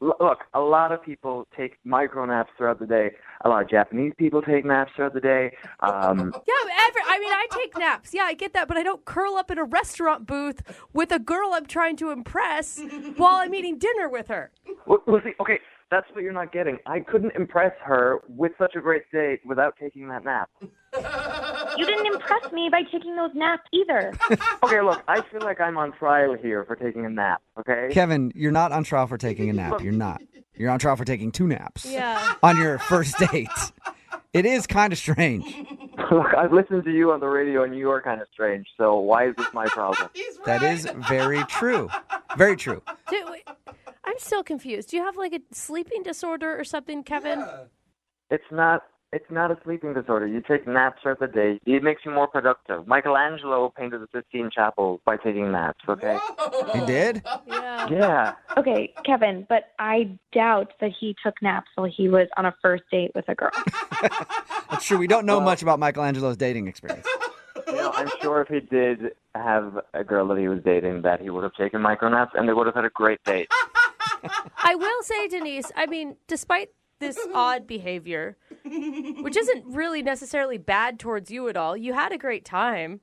Look, a lot of people take micro naps throughout the day. A lot of Japanese people take naps throughout the day. I take naps. Yeah, I get that, but I don't curl up in a restaurant booth with a girl I'm trying to impress while I'm eating dinner with her. Well, see, okay, that's what you're not getting. I couldn't impress her with such a great date without taking that nap. You didn't impress me by taking those naps either. Okay, look, I feel like I'm on trial here for taking a nap, okay? Kevin, you're not on trial for taking a nap. You're not. You're on trial for taking 2 naps. Yeah. On your first date. It is kind of strange. Look, I've listened to you on the radio, and you are kind of strange, so why is this my problem? That is very true. Very true. I'm still confused. Do you have like a sleeping disorder or something, Kevin? Yeah. It's not a sleeping disorder. You take naps throughout the day. It makes you more productive. Michelangelo painted the Sistine Chapel by taking naps, okay? He did? Yeah. Yeah. Okay, Kevin, but I doubt that he took naps while he was on a first date with a girl. That's true. We don't know much about Michelangelo's dating experience. I'm sure if he did have a girl that he was dating, that he would have taken micro naps, and they would have had a great date. I will say, Denise, despite this odd behavior, which isn't really necessarily bad towards you at all, you had a great time.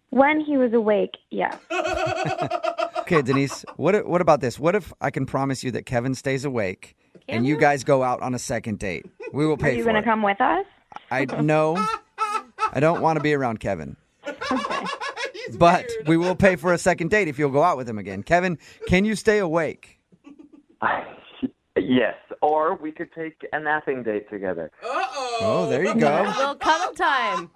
When he was awake, yeah. Okay, Denise, what about this? What if I can promise you that Kevin stays awake and you guys go out on a second date? We will pay for it. Are you going to come with us? No, I don't want to be around Kevin. Okay. But we will pay for a second date if you'll go out with him again. Kevin, can you stay awake? Yes, or we could take a napping date together. Oh, there you go. Well, cuddle time.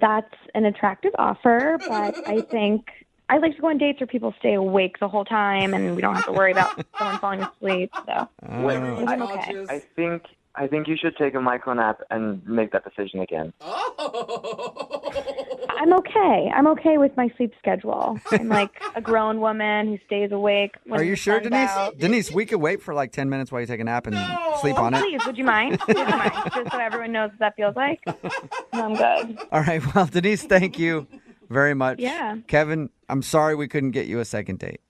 That's an attractive offer, but I think I like to go on dates where people stay awake the whole time and we don't have to worry about someone falling asleep. So I'm okay. I think you should take a micro nap and make that decision again. I'm okay. I'm okay with my sleep schedule. I'm like a grown woman who stays awake. When Are you the sure, sun's Denise? out. Denise, we could wait for like 10 minutes while you take a nap and sleep on it. Please, would you mind? Would you mind? Just so everyone knows what that feels like. I'm good. All right. Well, Denise, thank you very much. Yeah. Kevin, I'm sorry we couldn't get you a second date.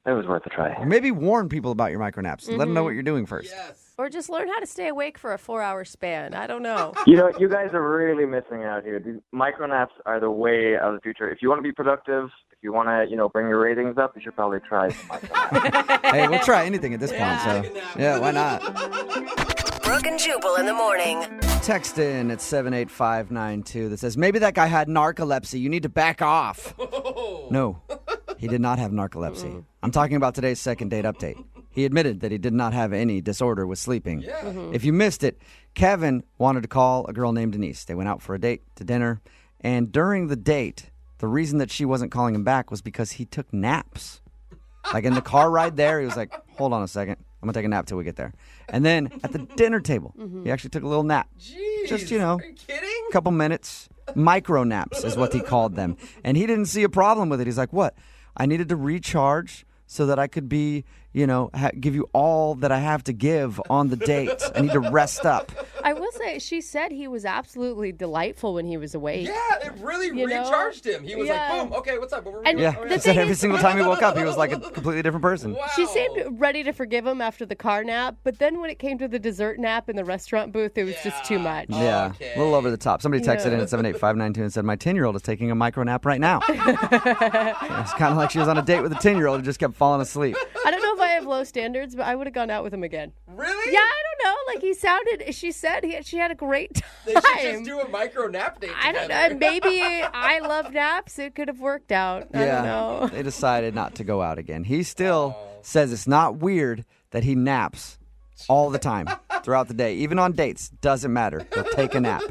It was worth a try. Maybe warn people about your micronaps. Let them know what you're doing first. Or just learn how to stay awake for a 4-hour span. I don't know. You know, you guys are really missing out here. These micro naps are the way of the future. If you want to be productive, if you want to, bring your ratings up, you should probably try some micro naps. Hey, we'll try anything at this point. So, yeah, why not? Brooke and Jubal in the morning. Text in at 78592 that says, maybe that guy had narcolepsy. You need to back off. No, he did not have narcolepsy. I'm talking about today's second date update. He admitted that he did not have any disorder with sleeping. If you missed it, Kevin wanted to call a girl named Denise. They went out for a date to dinner. And during the date, the reason that she wasn't calling him back was because he took naps. Like in the car ride there, he was like, hold on a second. I'm going to take a nap till we get there. And then at the dinner table, he actually took a little nap. Jeez, just, are you kidding? a couple minutes. Micro naps is what he called them. And he didn't see a problem with it. He's like, what? I needed to recharge so that I could be, give you all that I have to give on the date. I need to rest up. I will say, she said he was absolutely delightful when he was awake. Yeah, it really recharged him. He was like, boom, okay, what's up? He said every single time he woke up, he was like a completely different person. Wow. She seemed ready to forgive him after the car nap, but then when it came to the dessert nap in the restaurant booth, it was just too much. Yeah, a little over the top. Somebody texted in at 78592 and said, my 10-year-old is taking a micro nap right now. It's kind of like she was on a date with a 10-year-old who just kept falling asleep. I don't know if I have low standards, but I would have gone out with him again. Really? Yeah, I don't know. Like she said she had a great time. They should just do a micro nap date together. I don't know. Maybe I love naps. It could have worked out. I don't know. They decided not to go out again. He still says it's not weird that he naps all the time throughout the day. Even on dates, doesn't matter. He'll take a nap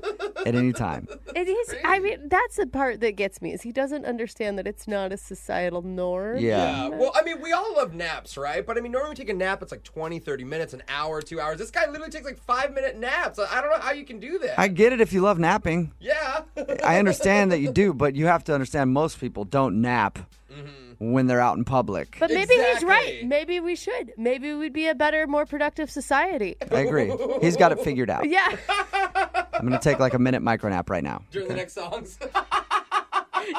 at any time. It is. I mean, that's the part that gets me, is he doesn't understand that it's not a societal norm. Yeah. Well, I mean, we all love naps, right? But I mean, normally we take a nap, it's like 20, 30 minutes, an hour, 2 hours. This guy literally takes like 5-minute naps. I don't know how you can do that. I get it if you love napping. Yeah. I understand that you do, but you have to understand most people don't nap when they're out in public. But maybe he's right. Maybe we should. Maybe we'd be a better, more productive society. I agree. He's got it figured out. Yeah. I'm going to take like a minute micro nap right now. During the next songs.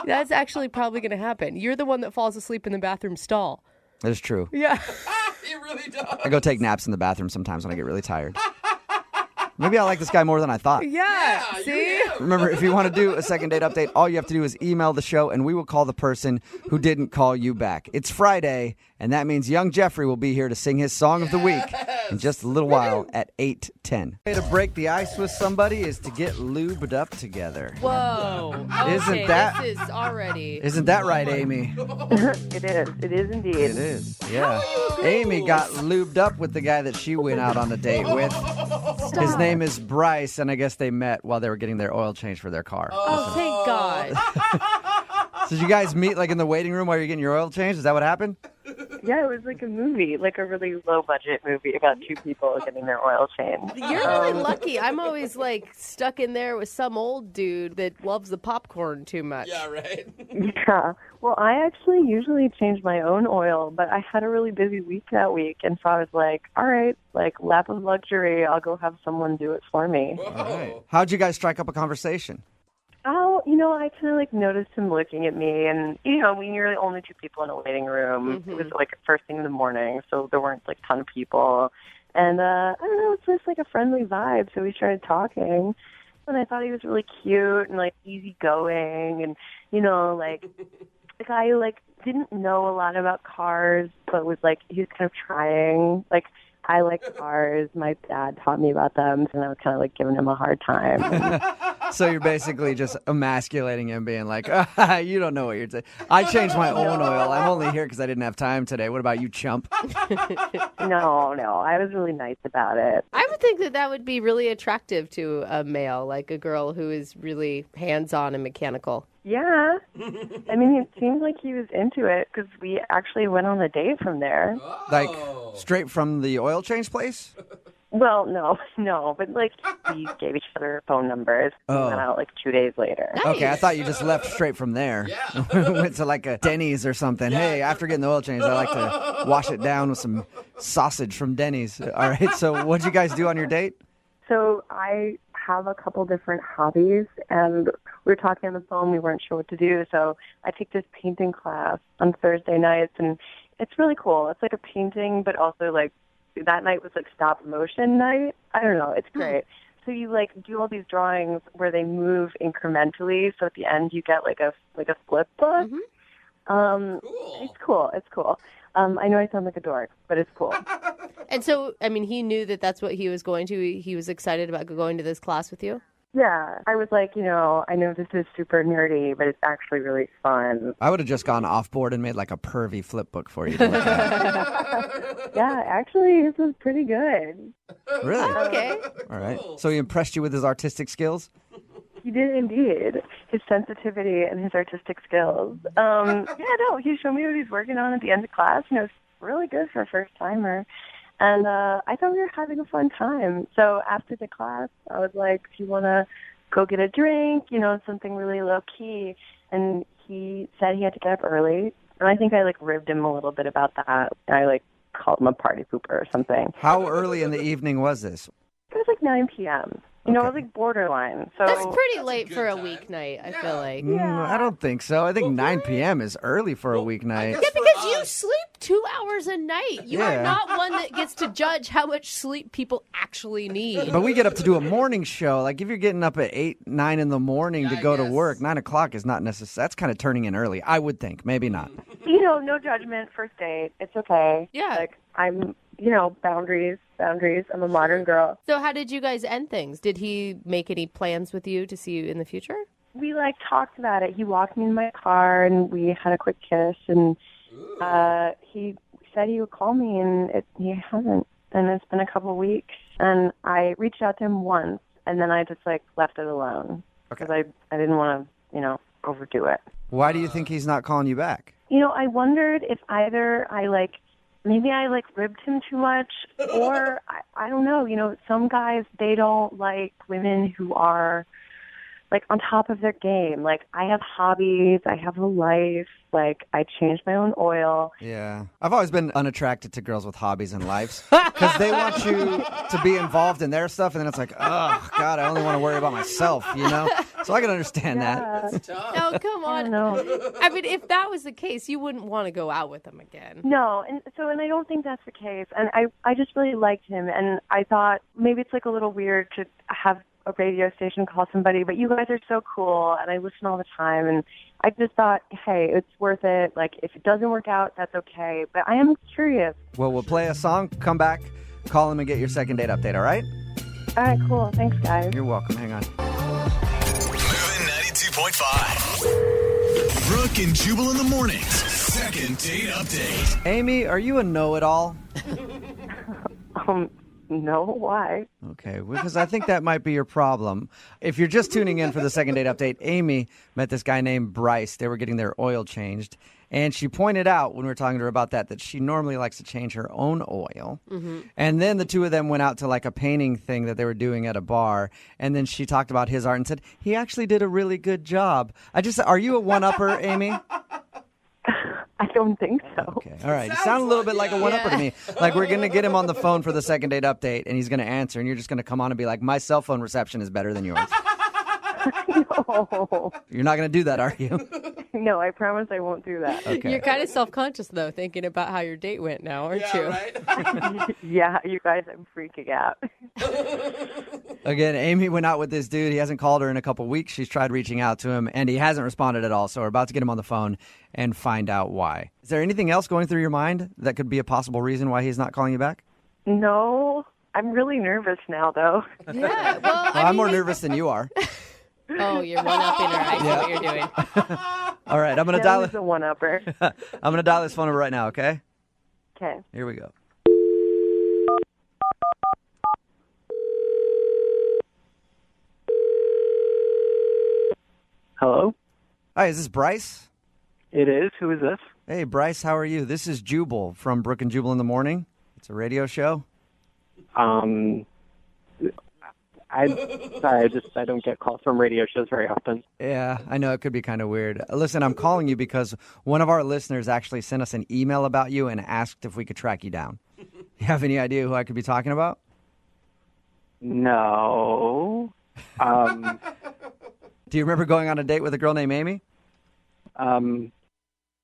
That's actually probably going to happen. You're the one that falls asleep in the bathroom stall. That is true. Yeah. He really does. I go take naps in the bathroom sometimes when I get really tired. Maybe I like this guy more than I thought. Yeah. See? Remember, if you want to do a second date update, all you have to do is email the show, and we will call the person who didn't call you back. It's Friday, and that means young Jeffrey will be here to sing his song of the week in just a little while at 8:10. Way to break the ice with somebody is to get lubed up together. Whoa. Isn't that- This is already. Isn't that right, Amy? It is. It is indeed. It is, yeah. Amy got lubed up with the guy that she went out on a date with. His name is Bryce, and I guess they met while they were getting their oil change for their car. Oh, thank God. So did you guys meet like in the waiting room while you're getting your oil changed? Is that what happened? Yeah, it was like a movie, like a really low-budget movie about two people getting their oil changed. You're really lucky. I'm always like stuck in there with some old dude that loves the popcorn too much. Yeah, right. Yeah. Well, I actually usually change my own oil, but I had a really busy week that week, and so I was like, all right, like lap of luxury, I'll go have someone do it for me. All right. How'd you guys strike up a conversation? Oh, I kind of like noticed him looking at me, and we were the only two people in a waiting room. It was like first thing in the morning, so there weren't like a ton of people, and I don't know, it's just like a friendly vibe. So we started talking, and I thought he was really cute and like easygoing, and like the guy who like didn't know a lot about cars, but was like he was kind of trying. Like I like cars. My dad taught me about them, and I was kind of like giving him a hard time. So you're basically just emasculating him, being like, you don't know what you're saying. I changed my own oil. I'm only here because I didn't have time today. What about you, chump? No, I was really nice about it. I would think that would be really attractive to a male, like a girl who is really hands-on and mechanical. Yeah. I mean, it seemed like he was into it because we actually went on a date from there. Like, straight from the oil change place? Well, no, but like we gave each other phone numbers and went out like 2 days later. Nice. Okay, I thought you just left straight from there. Yeah. Went to like a Denny's or something. Yeah. Hey, after getting the oil change, I like to wash it down with some sausage from Denny's. All right, so what'd you guys do on your date? So I have a couple different hobbies, and we were talking on the phone. We weren't sure what to do, so I take this painting class on Thursday nights, and it's really cool. It's like a painting, but also like that night was like stop motion night. I don't know. It's great. So you like do all these drawings where they move incrementally. So at the end you get like a flip book. Cool. It's cool. I know I sound like a dork, but it's cool. And so, I mean, he knew that that's what he was going to. He was excited about going to this class with you? Yeah, I was like, I know this is super nerdy, but it's actually really fun. I would have just gone off board and made like a pervy flip book for you to look at. Yeah, actually, this was pretty good. Really? Okay. All right. So he impressed you with his artistic skills? He did indeed. His sensitivity and his artistic skills. He showed me what he's working on at the end of class, and it was really good for a first-timer. And I thought we were having a fun time. So after the class, I was like, do you want to go get a drink, something really low-key? And he said he had to get up early. And I think I, ribbed him a little bit about that. I, called him a party pooper or something. How early in the evening was this? It was 9 p.m. It was borderline. So that's pretty late for a weeknight, I feel like. I don't think so. I think 9 p.m. is early for a weeknight. Yeah, because you sleep 2 hours a night. You are not one that gets to judge how much sleep people actually need. But we get up to do a morning show. Like, if you're getting up at 8, 9 in the morning to go to work, 9 o'clock is not necessary. That's kind of turning in early, I would think. Maybe not. No judgment, first date. It's okay. Yeah. I'm, boundaries. I'm a modern girl. So how did you guys end things? Did he make any plans with you to see you in the future? We, talked about it. He walked me in my car, and we had a quick kiss, and he said he would call me, and he hasn't. And it's been a couple weeks, and I reached out to him once, and then I just, left it alone. Because I didn't want to, overdo it. Why do you think he's not calling you back? I wondered if either maybe I ribbed him too much, or I don't know. Some guys, they don't like women who are on top of their game. I have hobbies, I have a life. I changed my own oil. Yeah, I've always been unattracted to girls with hobbies and lives because they want you to be involved in their stuff, and then it's like, oh God, I only want to worry about myself. So I can understand that. No, come on. I mean, if that was the case, you wouldn't want to go out with him again. No, and I don't think that's the case. And I just really liked him, and I thought maybe it's a little weird to have a radio station call somebody, but you guys are so cool, and I listen all the time, and I just thought, hey, it's worth it. If it doesn't work out, that's okay. But I am curious. Well, we'll play a song, come back, call him, and get your second date update, all right? All right, cool. Thanks, guys. You're welcome. Hang on. Moving 92.5. Brooke and Jubal in the mornings. Second date update. Amy, are you a know-it-all? No, why? Okay, because I think that might be your problem. If you're just tuning in for the second date update, Amy met this guy named Bryce. They were getting their oil changed. And she pointed out when we were talking to her about that she normally likes to change her own oil. Mm-hmm. And then the two of them went out to a painting thing that they were doing at a bar. And then she talked about his art and said, he actually did a really good job. Are you a one-upper, Amy? I don't think so. Okay, all right. You sound a little bit like a one-upper to me. We're going to get him on the phone for the second date update, and he's going to answer, and you're just going to come on and be like, my cell phone reception is better than yours. No. You're not going to do that, are you? No, I promise I won't do that. Okay. You're kind of self-conscious, though, thinking about how your date went now, aren't you? Right? Yeah, you guys, I'm freaking out. Again, Amy went out with this dude. He hasn't called her in a couple weeks. She's tried reaching out to him, and he hasn't responded at all. So we're about to get him on the phone and find out why. Is there anything else going through your mind that could be a possible reason why he's not calling you back? No, I'm really nervous now, though. Yeah, well, I'm more nervous than you are. Oh, you're one-upping her. I see what you're doing. All right, I'm gonna Yeah, dial he's a one-upper. I'm gonna dial this phone number right now. Okay. Okay. Here we go. Hello? Hi, is this Bryce? It is. Who is this? Hey, Bryce, how are you? This is Jubal from Brooke and Jubal in the Morning. It's a radio show. Sorry, I don't get calls from radio shows very often. Yeah, I know it could be kind of weird. Listen, I'm calling you because one of our listeners actually sent us an email about you and asked if we could track you down. You have any idea who I could be talking about? No. Do you remember going on a date with a girl named Amy?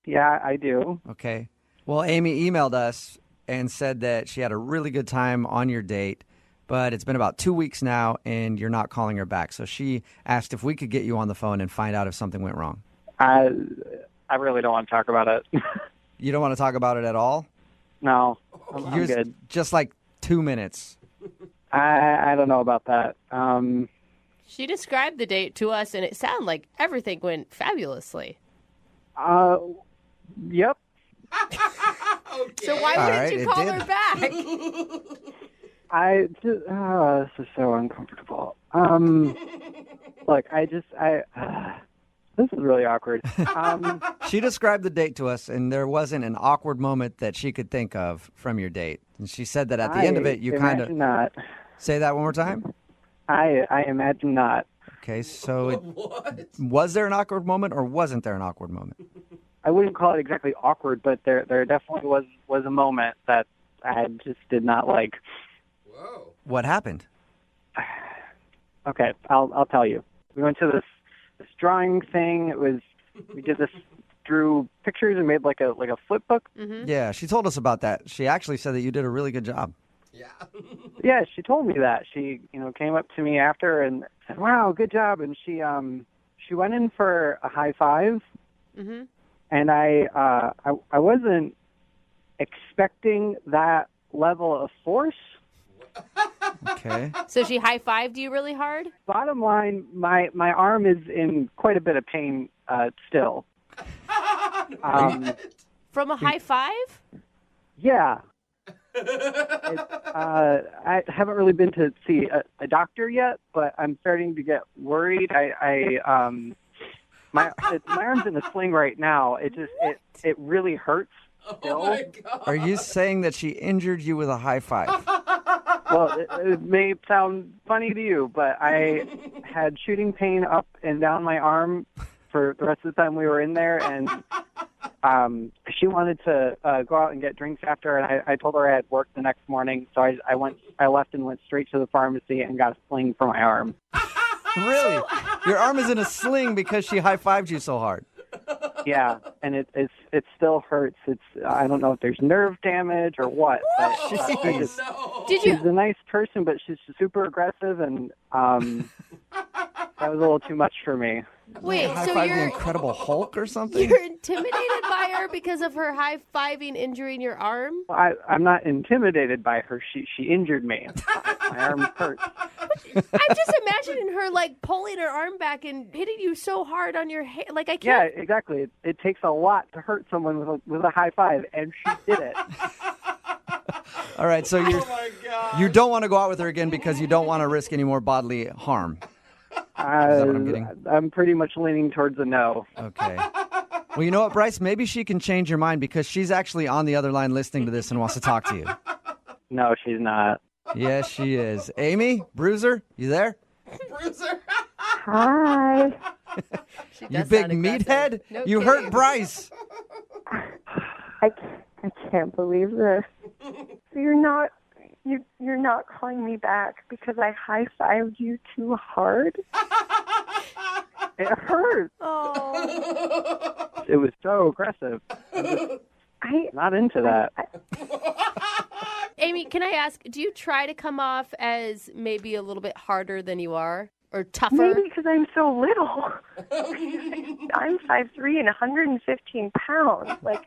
Yeah, I do. Okay. Well, Amy emailed us and said that she had a really good time on your date, but it's been about 2 weeks now and you're not calling her back. So she asked if we could get you on the phone and find out if something went wrong. I really don't want to talk about it. You don't want to talk about it at all? No, I'm good. Just like 2 minutes. I don't know about that. She described the date to us, and it sounded like everything went fabulously. Yep. So why wouldn't you call her back? This is so uncomfortable. Look, this is really awkward. She described the date to us, and there wasn't an awkward moment that she could think of from your date. And she said that at the end of it, you kind of... not. Say that one more time? I imagine not. Okay, so was there an awkward moment or wasn't there an awkward moment? I wouldn't call it exactly awkward, but there definitely was a moment that I just did not like. Whoa. What happened? Okay, I'll tell you. We went to this drawing thing. We did this, drew pictures and made like a flip book. Mm-hmm. Yeah, she told us about that. She actually said that you did a really good job. Yeah. Yeah, she told me that. She, came up to me after and said, "Wow, good job." And she went in for a high five. Mm-hmm. And I wasn't expecting that level of force. Okay. So she high-fived you really hard? Bottom line, my arm is in quite a bit of pain still. From a high five? Yeah. I haven't really been to see a doctor yet, but I'm starting to get worried. My arm's in a sling right now. It really hurts still. Oh my God. Are you saying that she injured you with a high five? Well, it may sound funny to you, but I had shooting pain up and down my arm for the rest of the time we were in there, and she wanted to go out and get drinks after, and I told her I had work the next morning, so I left and went straight to the pharmacy and got a sling for my arm. Really? Your arm is in a sling because she high-fived you so hard. Yeah, and it still hurts. I don't know if there's nerve damage or what. But she's a nice person, but she's super aggressive, and that was a little too much for me. Wait, so high-five the you're Incredible Hulk or something? You're intimidated by her because of her high-fiving injuring your arm? I'm not intimidated by her. She injured me. My arm hurt. I'm just imagining her like pulling her arm back and hitting you so hard on your head. Like I Yeah, can't. exactly. It takes a lot to hurt someone with a high five, and she did it. All right, so you don't want to go out with her again because you don't want to risk any more bodily harm. Is that what I'm getting? I'm pretty much leaning towards a no. Okay. Well, you know what, Bryce? Maybe she can change your mind because she's actually on the other line listening to this and wants to talk to you. No, she's not. Yes, she is. Amy, Bruiser, you there? Bruiser. Hi. You big meathead? No you kidding. hurt Bryce. I can't believe this. So you're not calling me back because I high-fived you too hard? It hurt. Oh. It was so aggressive. I'm not into that. Amy, can I ask, do you try to come off as maybe a little bit harder than you are? Or tougher? Maybe because I'm so little. I'm 5'3" and 115 pounds. Like,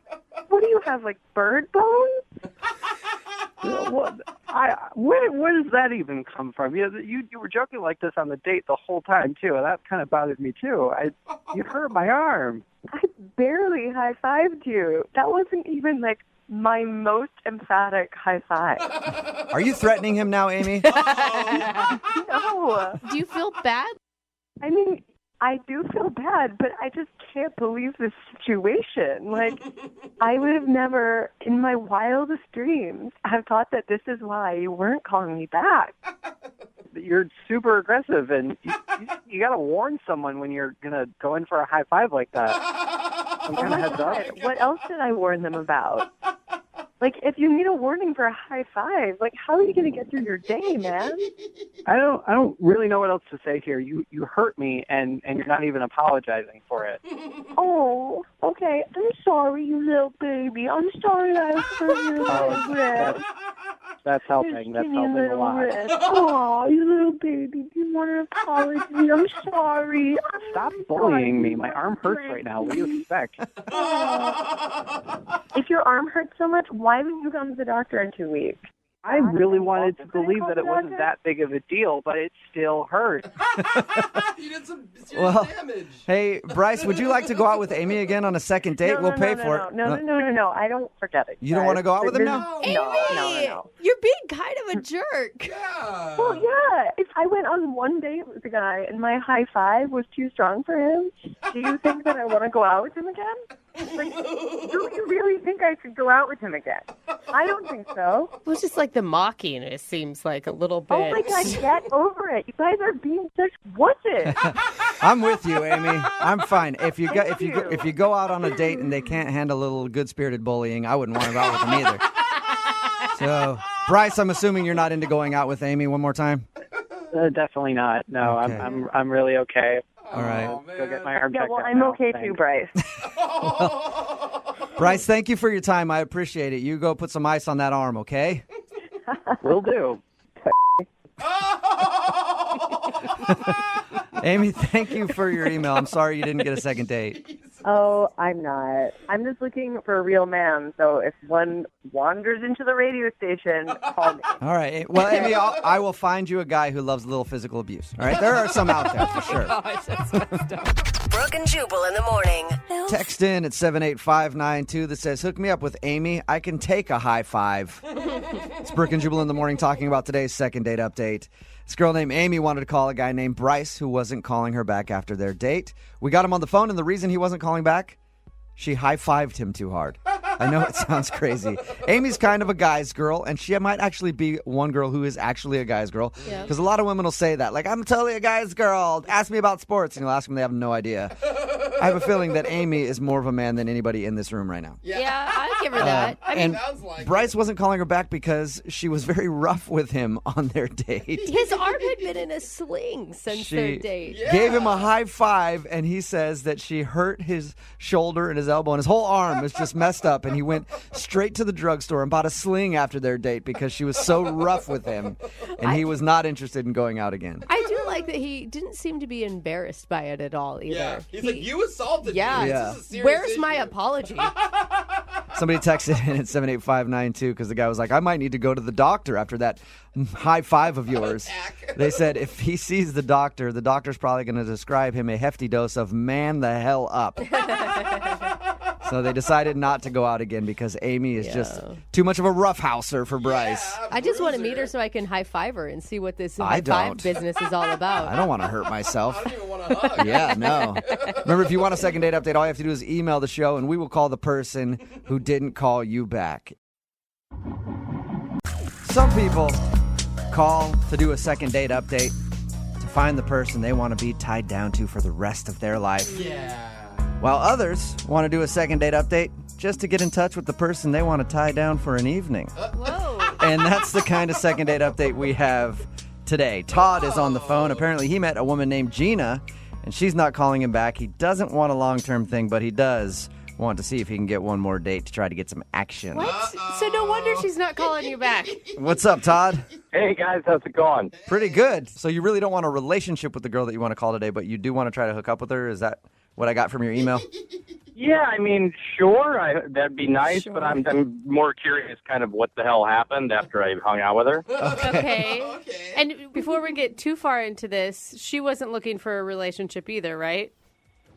what do you have, like bird bones? Where does that even come from? You were joking like this on the date the whole time too, and that kind of bothered me too. You hurt my arm. I barely high-fived you. That wasn't even like my most emphatic high five. Are you threatening him now, Amy? No. Do you feel bad? I mean, I do feel bad, but I just can't believe this situation. Like, I would have never, in my wildest dreams, have thought that this is why you weren't calling me back. You're super aggressive, and you got to warn someone when you're going to go in for a high five like that. Some kind of heads up. What else did I warn them about? Like, if you need a warning for a high five, like, how are you going to get through your day, man? I don't really know what else to say here. You hurt me, and you're not even apologizing for it. Oh, okay. I'm sorry, you little baby. I'm sorry I hurt your little wrist. That's helping. That's helping a lot. Oh, you little baby. Do you want an apology? I'm sorry. Stop bullying me. My arm hurts right now. What do you expect? If your arm hurts so much, why haven't you gone to the doctor in 2 weeks? I really wanted to believe that it wasn't that big of a deal, but it still hurts. You did some serious damage. Hey, Bryce, would you like to go out with Amy again on a second date? We'll pay for it. No. I don't forget it. You don't want to go out with him now? No. You're being kind of a jerk. Yeah. Well, yeah. If I went on one date with a guy and my high five was too strong for him, do you think that I want to go out with him again? Like, do you really think I should go out with him again? I don't think so. Well, it's just like the mocking. It seems like a little bit. Oh my God, get over it. You guys are being such wusses. I'm with you, Amy. I'm fine. If you go out on a date and they can't handle a little good-spirited bullying, I wouldn't want to go out with them either. So, Bryce, I'm assuming you're not into going out with Amy one more time? Definitely not. No, Okay. I'm really okay. All right. Go get my arm checked out. I'm now. okay Thanks. too, Bryce. Bryce, thank you for your time. I appreciate it. You go put some ice on that arm, okay? Will do. Amy, thank you for your email. I'm sorry you didn't get a second date. Oh, I'm not. I'm just looking for a real man. So if one wanders into the radio station, call me. All right. Well, Amy, I will find you a guy who loves a little physical abuse. All right? There are some out there for sure. Gosh, that's messed up. Brooke and Jubal in the morning. Text in at 78592 that says, hook me up with Amy. I can take a high five. It's Brooke and Jubal in the morning talking about today's second date update. This girl named Amy wanted to call a guy named Bryce who wasn't calling her back after their date. We got him on the phone, and the reason he wasn't calling back, she high-fived him too hard. I know it sounds crazy. Amy's kind of a guy's girl, and she might actually be one girl who is actually a guy's girl. Because a lot of women will say that. Like, I'm totally a guy's girl. Ask me about sports. And you'll ask them, they have no idea. I have a feeling that Amy is more of a man than anybody in this room right now. Yeah, I'd give her that. And Bryce wasn't calling her back because she was very rough with him on their date. His arm had been in a sling since their date. Gave him a high five, and he says that she hurt his shoulder and his elbow, and his whole arm is just messed up, and he went straight to the drugstore and bought a sling after their date because she was so rough with him, and he was not interested in going out again. I do like that he didn't seem to be embarrassed by it at all either. Yeah, he's like, you assaulted me. Yeah. This is a serious Where's issue. my apology? Somebody texted in at 78592 because the guy was like, I might need to go to the doctor after that high five of yours. They said if he sees the doctor's probably going to describe him a hefty dose of man the hell up. So they decided not to go out again because Amy is just too much of a roughhouser for Bryce. I just want to meet her so I can high five her and see what this I high five don't. business is all about. I don't want to hurt myself. I don't even want to hug. Yeah, no. Remember, if you want a second date update, all you have to do is email the show, and we will call the person who didn't call you back. Some people call to do a second date update to find the person they want to be tied down to for the rest of their life. Yeah. While others want to do a second date update just to get in touch with the person they want to tie down for an evening. Whoa. And that's the kind of second date update we have today. Todd is on the phone. Apparently he met a woman named Gina, and she's not calling him back. He doesn't want a long-term thing, but he does want to see if he can get one more date to try to get some action. What? So no wonder she's not calling you back. What's up, Todd? Hey, guys. How's it going? Pretty good. So you really don't want a relationship with the girl that you want to call today, but you do want to try to hook up with her? Is that what I got from your email? Yeah, I mean, sure, that'd be nice, but I'm more curious kind of what the hell happened after I hung out with her. Okay. And before we get too far into this, she wasn't looking for a relationship either, right?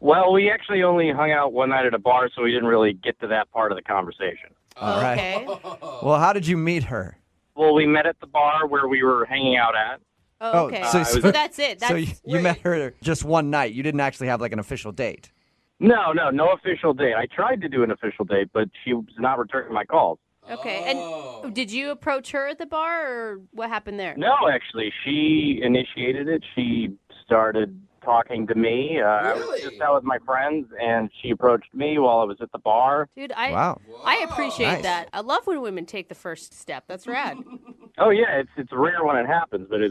Well, we actually only hung out one night at a bar, so we didn't really get to that part of the conversation. All right. Okay. Well, how did you meet her? Well, we met at the bar where we were hanging out at. Oh, okay. So that's it. So you met her just one night. You didn't actually have like an official date. No official date. I tried to do an official date, but she was not returning my calls. Okay. And did you approach her at the bar, or what happened there? No, actually, she initiated it. She started talking to me. I was just out with my friends, and she approached me while I was at the bar. Dude, I appreciate that. I love when women take the first step. That's rad. Oh, yeah, it's rare when it happens, but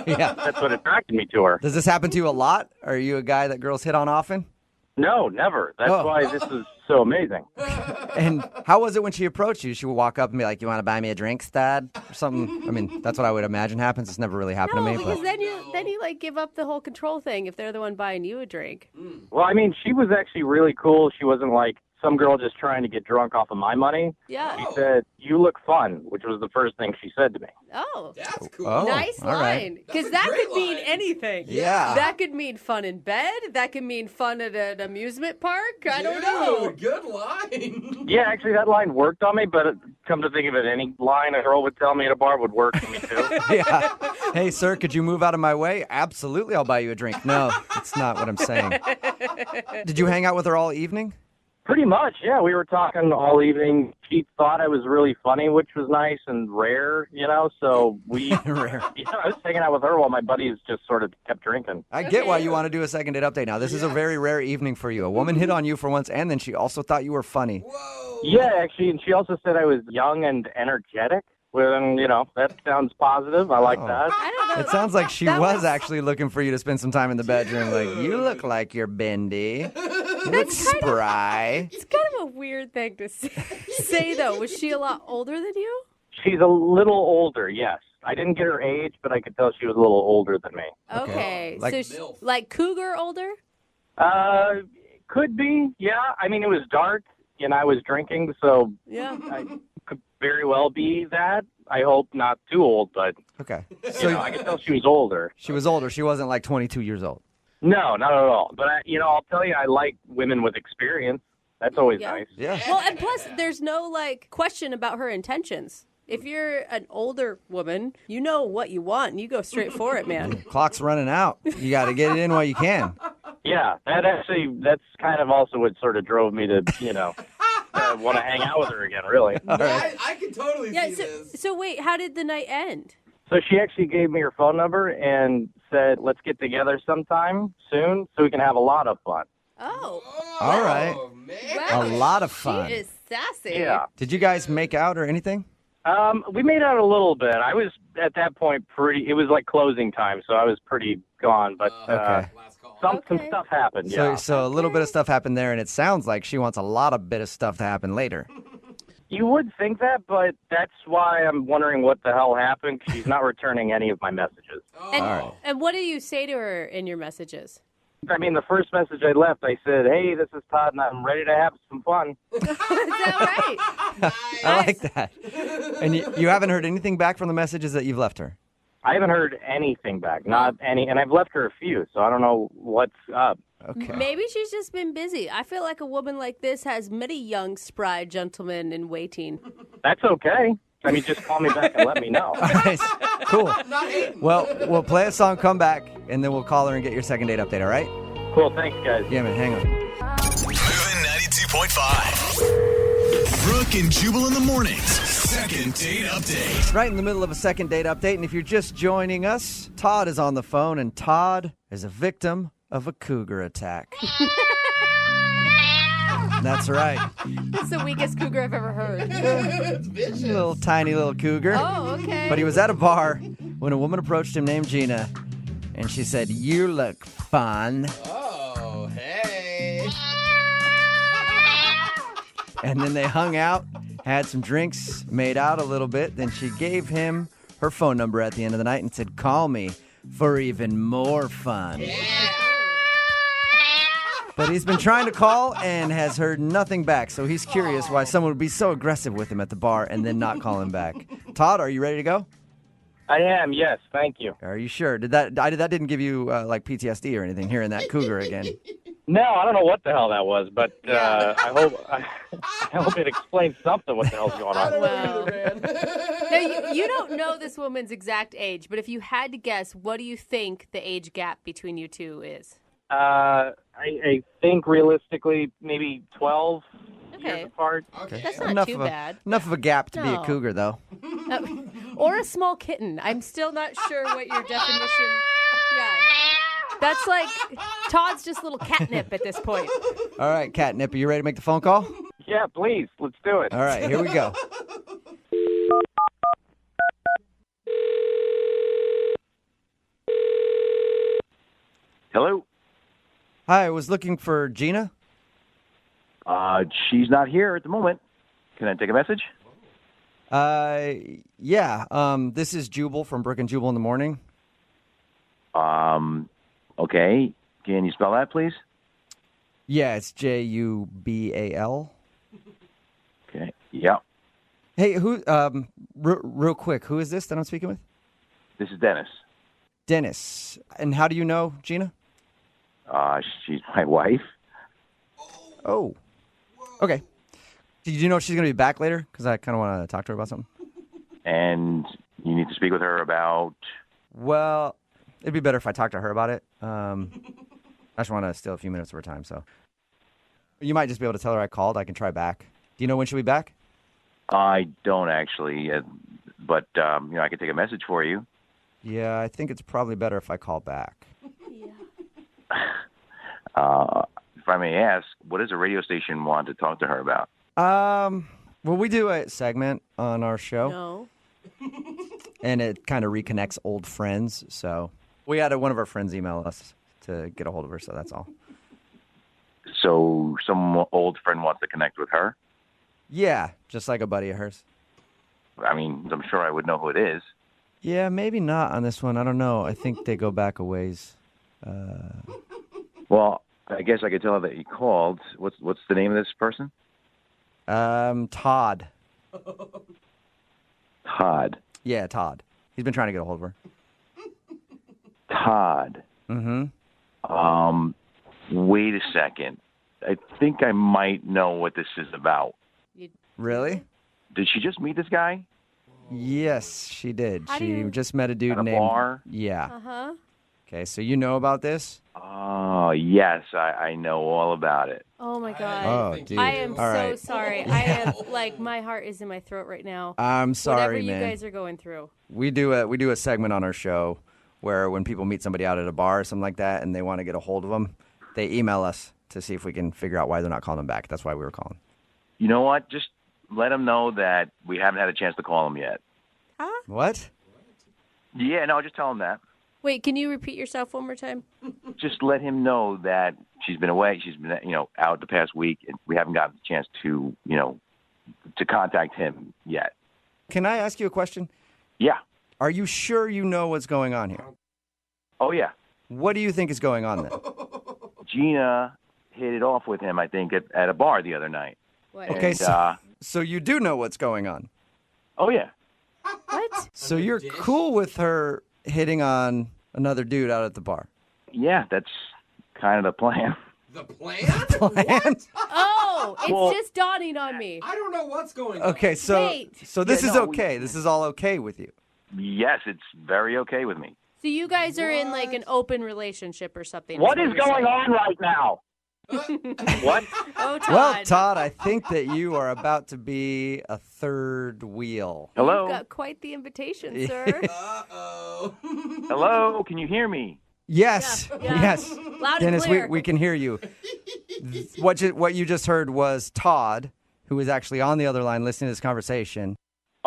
that's what attracted me to her. Does this happen to you a lot? Are you a guy that girls hit on often? No, never. That's why this is so amazing. And how was it when she approached you? She would walk up and be like, "You want to buy me a drink, stud?" Or something. I mean, that's what I would imagine happens. It's never really happened to me. Because then you like give up the whole control thing if they're the one buying you a drink. Well, I mean, she was actually really cool. She wasn't like some girl just trying to get drunk off of my money. Yeah. She said, "You look fun," which was the first thing she said to me. Oh, that's cool. Oh, nice all right. line. Because that could mean anything. Yeah. That could mean fun in bed. That could mean fun at an amusement park. I don't know. Good line. Yeah, actually, that line worked on me, but come to think of it, any line a girl would tell me at a bar would work for me, too. Yeah. Hey, sir, could you move out of my way? Absolutely, I'll buy you a drink. No, that's not what I'm saying. Did you hang out with her all evening? Pretty much, yeah. We were talking all evening. She thought I was really funny, which was nice and rare, so we... Rare. I was hanging out with her while my buddies just sort of kept drinking. I get why you want to do a second date update now. This is a very rare evening for you. A woman hit on you for once, and then she also thought you were funny. Whoa. Yeah, actually, and she also said I was young and energetic. Well, that sounds positive. I like that. I don't know. It sounds like she was actually looking for you to spend some time in the bedroom. Like, you look like you're bendy. You look spry. It's kind of a weird thing to say, though. Was she a lot older than you? She's a little older, yes. I didn't get her age, but I could tell she was a little older than me. Okay. Like so, like cougar older? Could be, yeah. I mean, it was dark, and I was drinking, so yeah. I could very well be that. I hope not too old, but okay. So I could tell she was older. She was older. She wasn't like 22 years old. No, not at all. But, I'll tell you, I like women with experience. That's always nice. Yeah. Well, and plus, there's no, question about her intentions. If you're an older woman, you know what you want, and you go straight for it, man. Clock's running out. You got to get it in while you can. Yeah, that's kind of also what sort of drove me to, want to hang out with her again, really. Right. I can totally see this. So wait, how did the night end? So she actually gave me her phone number and said, let's get together sometime soon so we can have a lot of fun. Oh. All right. Wow. A lot of fun. She is sassy. Yeah. Did you guys make out or anything? We made out a little bit. I was, at that point, it was like closing time, so I was pretty gone. But Okay. some stuff happened, yeah. So a little bit of stuff happened there, and it sounds like she wants a lot of bit of stuff to happen later. You would think that, but that's why I'm wondering what the hell happened. She's not returning any of my messages. And what do you say to her in your messages? I mean, the first message I left, I said, hey, this is Todd, and I'm ready to have some fun. Is that right? I like that. And you haven't heard anything back from the messages that you've left her? I haven't heard anything back, not any, and I've left her a few, so I don't know what's up. Okay. Maybe she's just been busy. I feel like a woman like this has many young, spry gentlemen in waiting. That's okay. I mean, just call me back and let me know. All right. Cool. Well, we'll play a song, come back, and then we'll call her and get your second date update, all right? Cool, thanks, guys. Yeah, man, hang on. Moving 92.5. Brooke and Jubal in the mornings. Second date update. Right in the middle of a second date update, and if you're just joining us, Todd is on the phone, and Todd is a victim of a cougar attack. That's right. That's the weakest cougar I've ever heard. It's vicious. Little tiny little cougar. Oh, okay. But he was at a bar when a woman approached him named Gina, and she said, "You look fun." Oh, hey. And then they hung out, had some drinks, made out a little bit. Then she gave him her phone number at the end of the night and said, "Call me for even more fun." Yeah. But he's been trying to call and has heard nothing back. So he's curious why someone would be so aggressive with him at the bar and then not call him back. Todd, are you ready to go? I am, yes. Thank you. Are you sure? That didn't give you like PTSD or anything, hearing that cougar again? No, I don't know what the hell that was, but I hope it explains something what the hell's going on. Wow. Now, you don't know this woman's exact age, but if you had to guess, what do you think the age gap between you two is? I think realistically maybe 12 years apart. Okay. That's not too bad. Enough of a gap to be No. a cougar, though. Or a small kitten. I'm still not sure what your definition. Yeah. That's like Todd's just little catnip at this point. All right, Catnip, are you ready to make the phone call? Yeah, please. Let's do it. All right, here we go. Hello? Hi, I was looking for Gina. She's not here at the moment. Can I take a message? Yeah. This is Jubal from Brooke and Jubal in the morning. Okay. Can you spell that, please? Yeah, it's Jubal. Okay. Yeah. Hey, who? Real quick, who is this that I'm speaking with? This is Dennis. Dennis. And how do you know Gina? She's my wife. Oh. Okay. Did you know she's going to be back later? Because I kind of want to talk to her about something. And you need to speak with her about... Well, it'd be better if I talked to her about it. I just want to steal a few minutes of her time, so. You might just be able to tell her I called. I can try back. Do you know when she'll be back? I don't actually, but I can take a message for you. Yeah, I think it's probably better if I call back. If I may ask, what does a radio station want to talk to her about? Well, we do a segment on our show. No. And it kind of reconnects old friends, so we had one of our friends email us to get a hold of her, so that's all. So some old friend wants to connect with her? Yeah, just like a buddy of hers. I mean, I'm sure I would know who it is. Yeah, maybe not on this one. I don't know. I think they go back a ways. Well, I guess I could tell her that you called. What's the name of this person? Todd. Todd. Yeah, Todd. He's been trying to get a hold of her. Todd. Mm-hmm. Wait a second. I think I might know what this is about. Really? Did she just meet this guy? Yes, she did. How do She you- just met a dude At a named... bar? Yeah. Uh-huh. Okay, so you know about this? Oh, yes, I know all about it. Oh, my God. Oh, dude. I am All so right. sorry. I am, like, my heart is in my throat right now. I'm sorry, Whatever you man. guys are going through. We do a segment on our show where when people meet somebody out at a bar or something like that and they want to get a hold of them, they email us to see if we can figure out why they're not calling them back. That's why we were calling. You know what? Just let them know that we haven't had a chance to call them yet. What? Yeah, no, just tell them that. Wait, can you repeat yourself one more time? Just let him know that she's been away. She's been, out the past week, and we haven't gotten the chance to, to contact him yet. Can I ask you a question? Yeah. Are you sure you know what's going on here? Oh, yeah. What do you think is going on then? Gina hit it off with him, I think, at a bar the other night. What? Okay, And, so you do know what's going on. Oh, yeah. What? So you're cool with her hitting on another dude out at the bar? Yeah, that's kind of the plan. The plan? Plan? Oh, it's Well- just dawning on me. I don't know what's going on. Okay, so Wait. this Yeah, is no, okay. This is all okay with you. Yes, it's very okay with me. So you guys are in, like, an open relationship or something. What is is going on right now? What? Oh, Todd. Well, Todd, I think that you are about to be a third wheel. Hello? You've got quite the invitation, sir. Uh-oh. Hello? Can you hear me? Yes, Yeah. yes. Loud and Dennis, clear. we can hear you. What you just heard was Todd, who is actually on the other line listening to this conversation.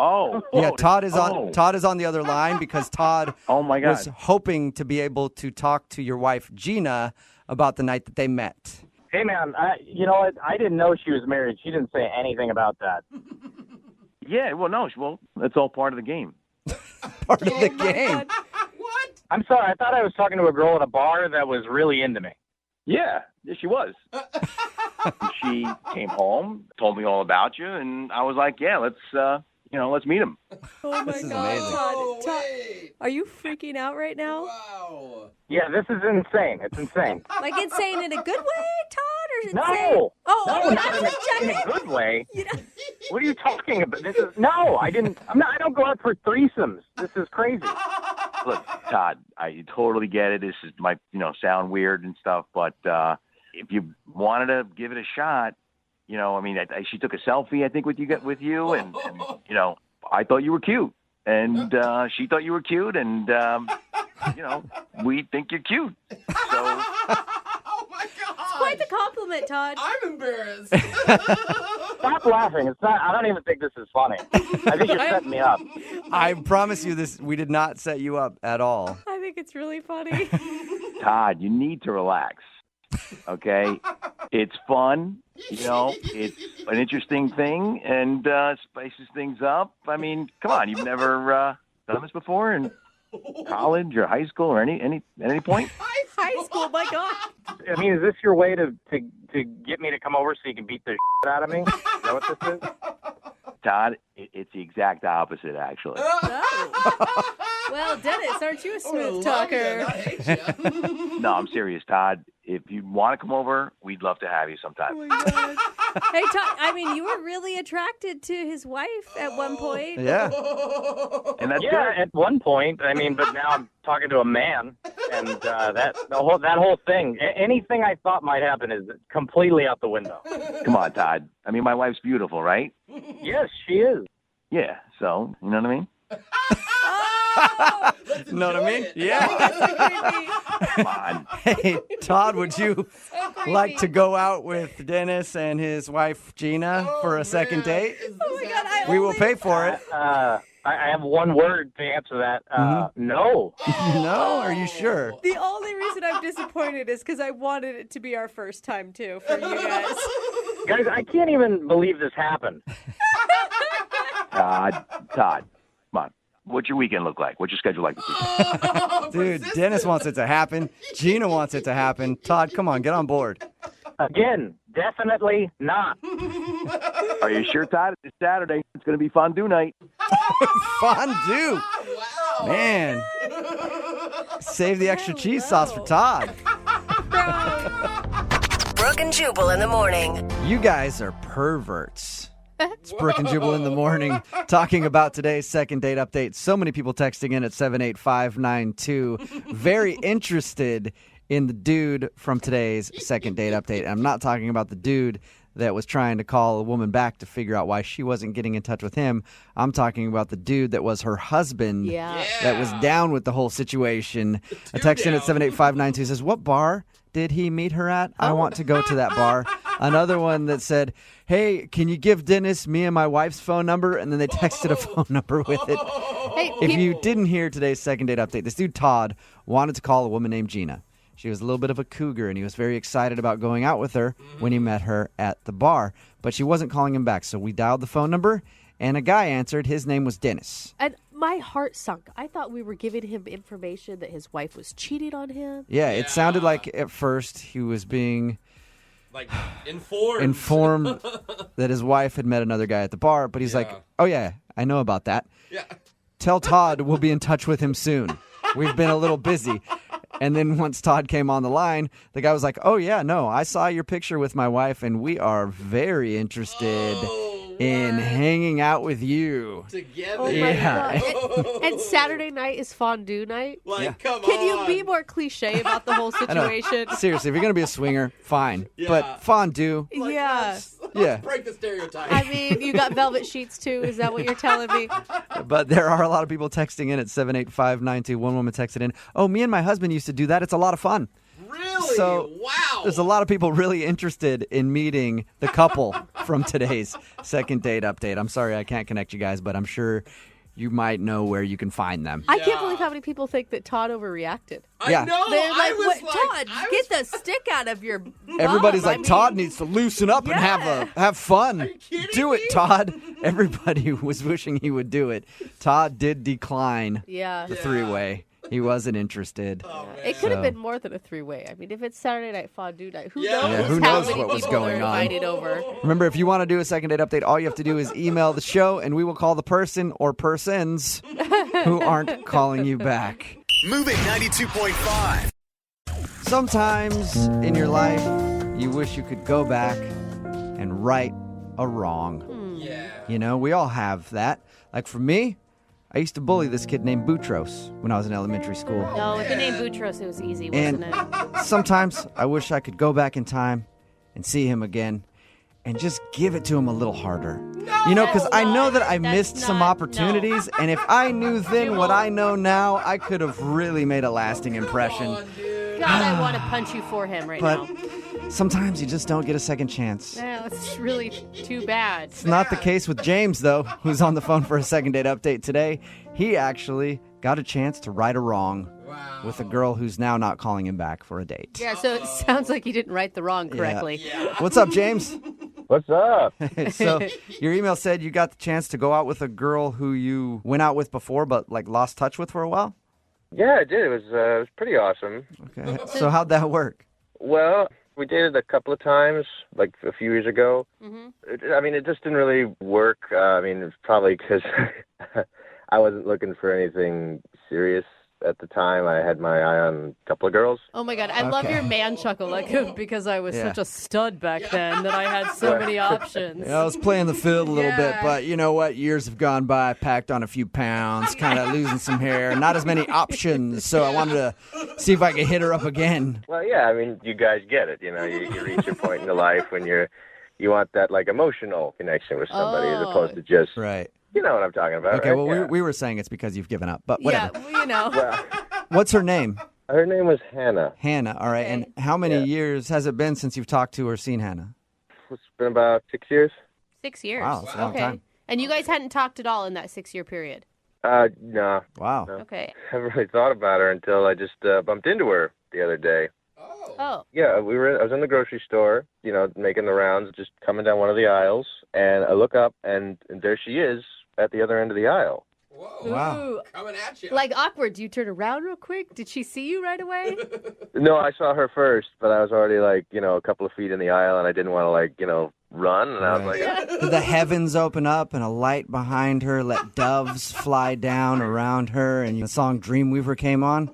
Oh. Yeah, Todd is Oh. on the other line because Todd Oh, my God. was hoping to be able to talk to your wife Gina about the night that they met. Hey, man, you know what? I didn't know she was married. She didn't say anything about that. Yeah, well, that's all part of the game. Part of the game. What? I'm sorry. I thought I was talking to a girl at a bar that was really into me. Yeah, she was. She came home, told me all about you, and I was like, yeah, let's meet him. Oh my This is God, amazing. Todd, are you freaking out right now? Wow. Yeah, this is insane. It's insane. Like insane in a good way, Todd, or insane? No. Oh, No, I'm not just in a checking. good way. What are you talking about? I don't go out for threesomes. This is crazy. Look, Todd, I totally get it. This is might sound weird and stuff, but if you wanted to give it a shot, she took a selfie, I think, with you, and I thought you were cute, and she thought you were cute, and we think you're cute. So. It's quite the compliment, Todd. I'm embarrassed. Stop laughing. It's not. I don't even think this is funny. I think you're setting me up. I promise you this, we did not set you up at all. I think it's really funny. Todd, you need to relax. Okay? It's fun. It's an interesting thing, and spices things up. I mean, come on, you've never done this before in college or high school or any point? High school, my God. I mean, is this your way to get me to come over so you can beat the shit out of me? Is that what this is? Todd, it's the exact opposite, actually. Oh. Well, Dennis, aren't you a smooth talker? No, I'm serious, Todd. If you want to come over, we'd love to have you sometime. Oh my God. Hey, Todd, I mean, you were really attracted to his wife at one point. Yeah. And that's Yeah, good. at one point. I mean, but now I'm talking to a man, and that whole thing. Anything I thought might happen is completely out the window. Come on, Todd. I mean, my wife's beautiful, right? Yes, she is. Yeah, so, you know what I mean? Know what I mean? It. Yeah. Come on. Hey, Todd, would you like to go out with Dennis and his wife Gina for a second date? Oh my God, We will pay for it. I have one word to answer that. No. No? Are you sure? The only reason I'm disappointed is because I wanted it to be our first time, too, for you guys. Guys, I can't even believe this happened. Todd, come on. What's your weekend look like? What's your schedule like this weekend? Dude, Dennis wants it to happen. Gina wants it to happen. Todd, come on, get on board. Again, definitely not. Are you sure, Todd? It's Saturday. It's going to be fondue night. Fondue. Wow. Man. Save the extra cheese sauce for Todd. Brooke and Jubal in the morning. You guys are perverts. It's Brooke and Jubal in the morning talking about today's second date update. So many people texting in at 78592. Very interested in the dude from today's second date update. I'm not talking about the dude that was trying to call a woman back to figure out why she wasn't getting in touch with him. I'm talking about the dude that was her husband that was down with the whole situation. A text in at 78592 says, what bar did he meet her at? I want to go to that bar. Another one that said, hey, can you give Dennis me and my wife's phone number? And then they texted a phone number with it. Hey, If you didn't hear today's second date update, this dude Todd wanted to call a woman named Gina. She was a little bit of a cougar, and he was very excited about going out with her when he met her at the bar. But she wasn't calling him back, so we dialed the phone number, and a guy answered. His name was Dennis. And my heart sunk. I thought we were giving him information that his wife was cheating on him. Yeah, it sounded like at first he was being like informed that his wife had met another guy at the bar, but he's like, oh yeah, I know about that. Yeah. Tell Todd we'll be in touch with him soon. We've been a little busy. And then once Todd came on the line, the guy was like, oh yeah, no, I saw your picture with my wife and we are very interested in hanging out with you. Together. Oh my God. And Saturday night is fondue night? Like, come on. Can you be more cliche about the whole situation? Seriously, if you're going to be a swinger, fine. Yeah. But fondue. Yeah. Yeah. Break the stereotype. I mean, you got velvet sheets too. Is that what you're telling me? But there are a lot of people texting in at 78592. One woman texted in, oh, me and my husband used to do that. It's a lot of fun. Really? So wow. There's a lot of people really interested in meeting the couple from today's second date update. I'm sorry I can't connect you guys, but I'm sure you might know where you can find them. I can't believe how many people think that Todd overreacted. Yeah. I know. They're like, I was like, Todd, get the stick out of your bum. Everybody's I like, mean, Todd needs to loosen up and have fun. Do it, Todd. Everybody was wishing he would do it. Todd did decline the three-way. He wasn't interested. It could have been more than a three-way. I mean, if it's Saturday night fondue night, who knows? Yeah, who how knows many what was people going are on. invited over? Remember, if you want to do a second date update, all you have to do is email the show, and we will call the person or persons who aren't calling you back. Moving 92.5. Sometimes in your life, you wish you could go back and right a wrong. Yeah. You know, we all have that. Like for me, I used to bully this kid named Boutros when I was in elementary school. No, if you named Boutros, it was easy, wasn't And it? sometimes I wish I could go back in time and see him again and just give it to him a little harder. You know, because I know that I missed some opportunities, and if I knew then what I know now, I could have really made a lasting impression. God, I want to punch you for him right But now. sometimes you just don't get a second chance. Yeah, it's really too bad. It's not the case with James, though, who's on the phone for a second date update today. He actually got a chance to right a wrong with a girl who's now not calling him back for a date. Yeah, so it sounds like you didn't write the wrong correctly. What's up, James? What's up? So your email said you got the chance to go out with a girl who you went out with before but like lost touch with for a while? Yeah, I did. It was pretty awesome. Okay. So how'd that work? Well, we dated a couple of times, like a few years ago. It just didn't really work. It's probably because I wasn't looking for anything serious at the time. I had my eye on a couple of girls. Oh my God, I love your man chuckle, like because I was Yeah. such a stud back then that I had so many options. Yeah, I was playing the field a little bit, but you know what? Years have gone by. I packed on a few pounds, kind of losing some hair. Not as many options, so I wanted to see if I could hit her up again. Well, yeah, you guys get it. You know, you reach a point in your life when you want that like emotional connection with somebody as opposed to just right. You know what I'm talking about. Okay, right? well, Yeah. we were saying it's because you've given up, but whatever. Yeah, well, you know. What's her name? Her name was Hannah. Hannah, all right. And how many years has it been since you've talked to or seen Hannah? It's been about 6 years. 6 years. Wow, that's a long time. And you guys hadn't talked at all in that 6-year period? No. Wow. No. Okay. I haven't really thought about her until I just bumped into her the other day. Oh. Yeah, I was in the grocery store, making the rounds, just coming down one of the aisles, and I look up, and there she is at the other end of the aisle. Wow. Ooh. Coming at you. Like awkward. Do you turn around real quick? Did she see you right away? No, I saw her first, but I was already a couple of feet in the aisle, and I didn't want to run, and I was like, Did the heavens open up and a light behind her let doves fly down around her and the song Dreamweaver came on?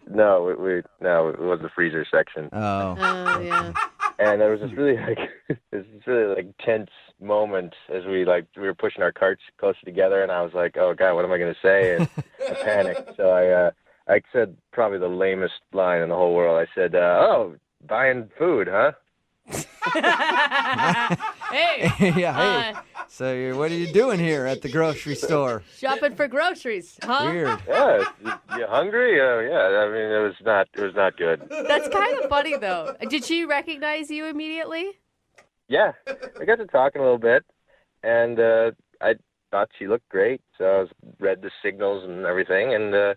no, it was the freezer section. Oh. Oh, yeah. And there was this really tense moment as we were pushing our carts closer together, and I was like, oh God, what am I going to say? And I panicked. So I said probably the lamest line in the whole world. I said, oh, buying food, huh? Hey. Yeah, hey. So what are you doing here at the grocery store? Shopping for groceries, huh? Weird. Yeah, you hungry? Yeah. It was not good. That's kind of funny, though. Did she recognize you immediately? Yeah, I got to talking a little bit, and I thought she looked great, so I read the signals and everything, and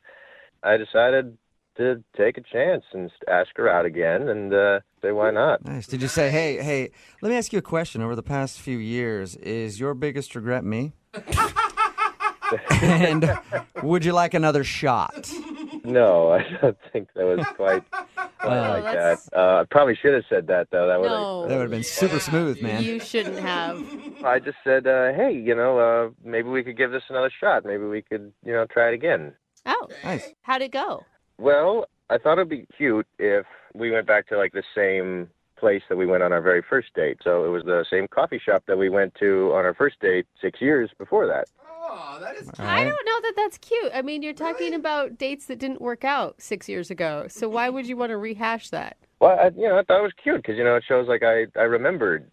I decided to take a chance and ask her out again and say why not. Nice. Did you say, hey, let me ask you a question. Over the past few years, is your biggest regret me? And would you like another shot? No, I don't think that was quite like that. I probably should have said that, though. That would have been super smooth, man. You shouldn't have. I just said, hey, maybe we could give this another shot. Maybe we could, try it again. Oh, nice. How'd it go? Well, I thought it'd be cute if we went back to the same place that we went on our very first date. So it was the same coffee shop that we went to on our first date 6 years before that. Oh, that is cute. I don't know that that's cute. I mean, you're talking about dates that didn't work out 6 years ago. So why would you want to rehash that? Well, I thought it was cute because, it shows I remembered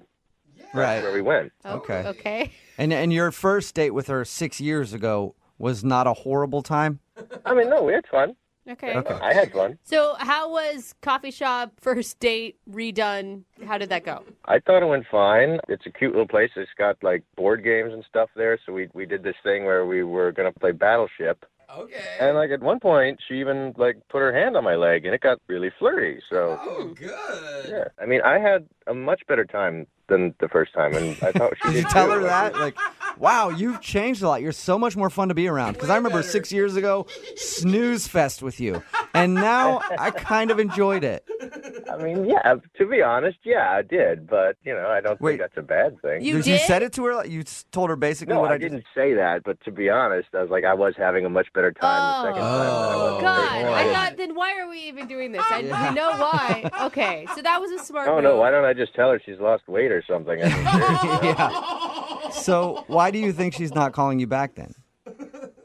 Right. where we went. Okay. Okay. And your first date with her 6 years ago was not a horrible time? No, we had fun. Okay. I had fun. So how was coffee shop first date redone? How did that go? I thought it went fine. It's a cute little place. It's got board games and stuff there. So we did this thing where we were going to play Battleship. Okay. And at one point, she even put her hand on my leg, and it got really flirty. So Oh, good. yeah, I had a much better time than the first time, and I thought she Did did you tell too. her that? Wow, you've changed a lot. You're so much more fun to be around. Because I remember 6 years ago, snooze fest with you. And now I kind of enjoyed it. I mean, yeah, to be honest, yeah, I did. But, I don't think that's a bad thing. You said it to her? You told her basically No, what I didn't say that. But to be honest, I was like, I was having a much better time the second time than I was the God, first time. I thought, then why are we even doing this? We know why. Okay, so that was a smart Oh, move. no, why don't I just tell her she's lost weight or something? I mean, seriously. Yeah. So why do you think she's not calling you back then?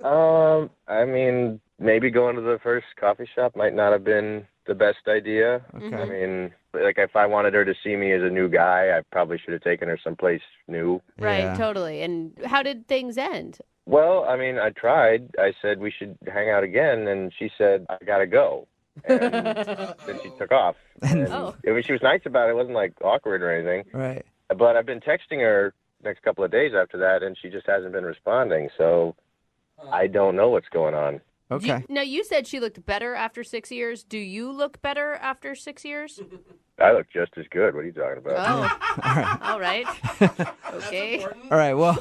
I mean, maybe going to the first coffee shop might not have been the best idea. Okay. I mean, like if I wanted her to see me as a new guy, I probably should have taken her someplace new. Right, totally. And how did things end? Well, I mean, I tried. I said we should hang out again, and she said, I gotta go. And then she took off. And I mean, she was nice about it. It wasn't like awkward or anything. Right. But I've been texting her next couple of days after that, and she just hasn't been responding. So I don't know what's going on. Okay. Now, you said she looked better after 6 years. Do you look better after 6 years? I look just as good. What are you talking about? Oh, all right. Okay. All right, well,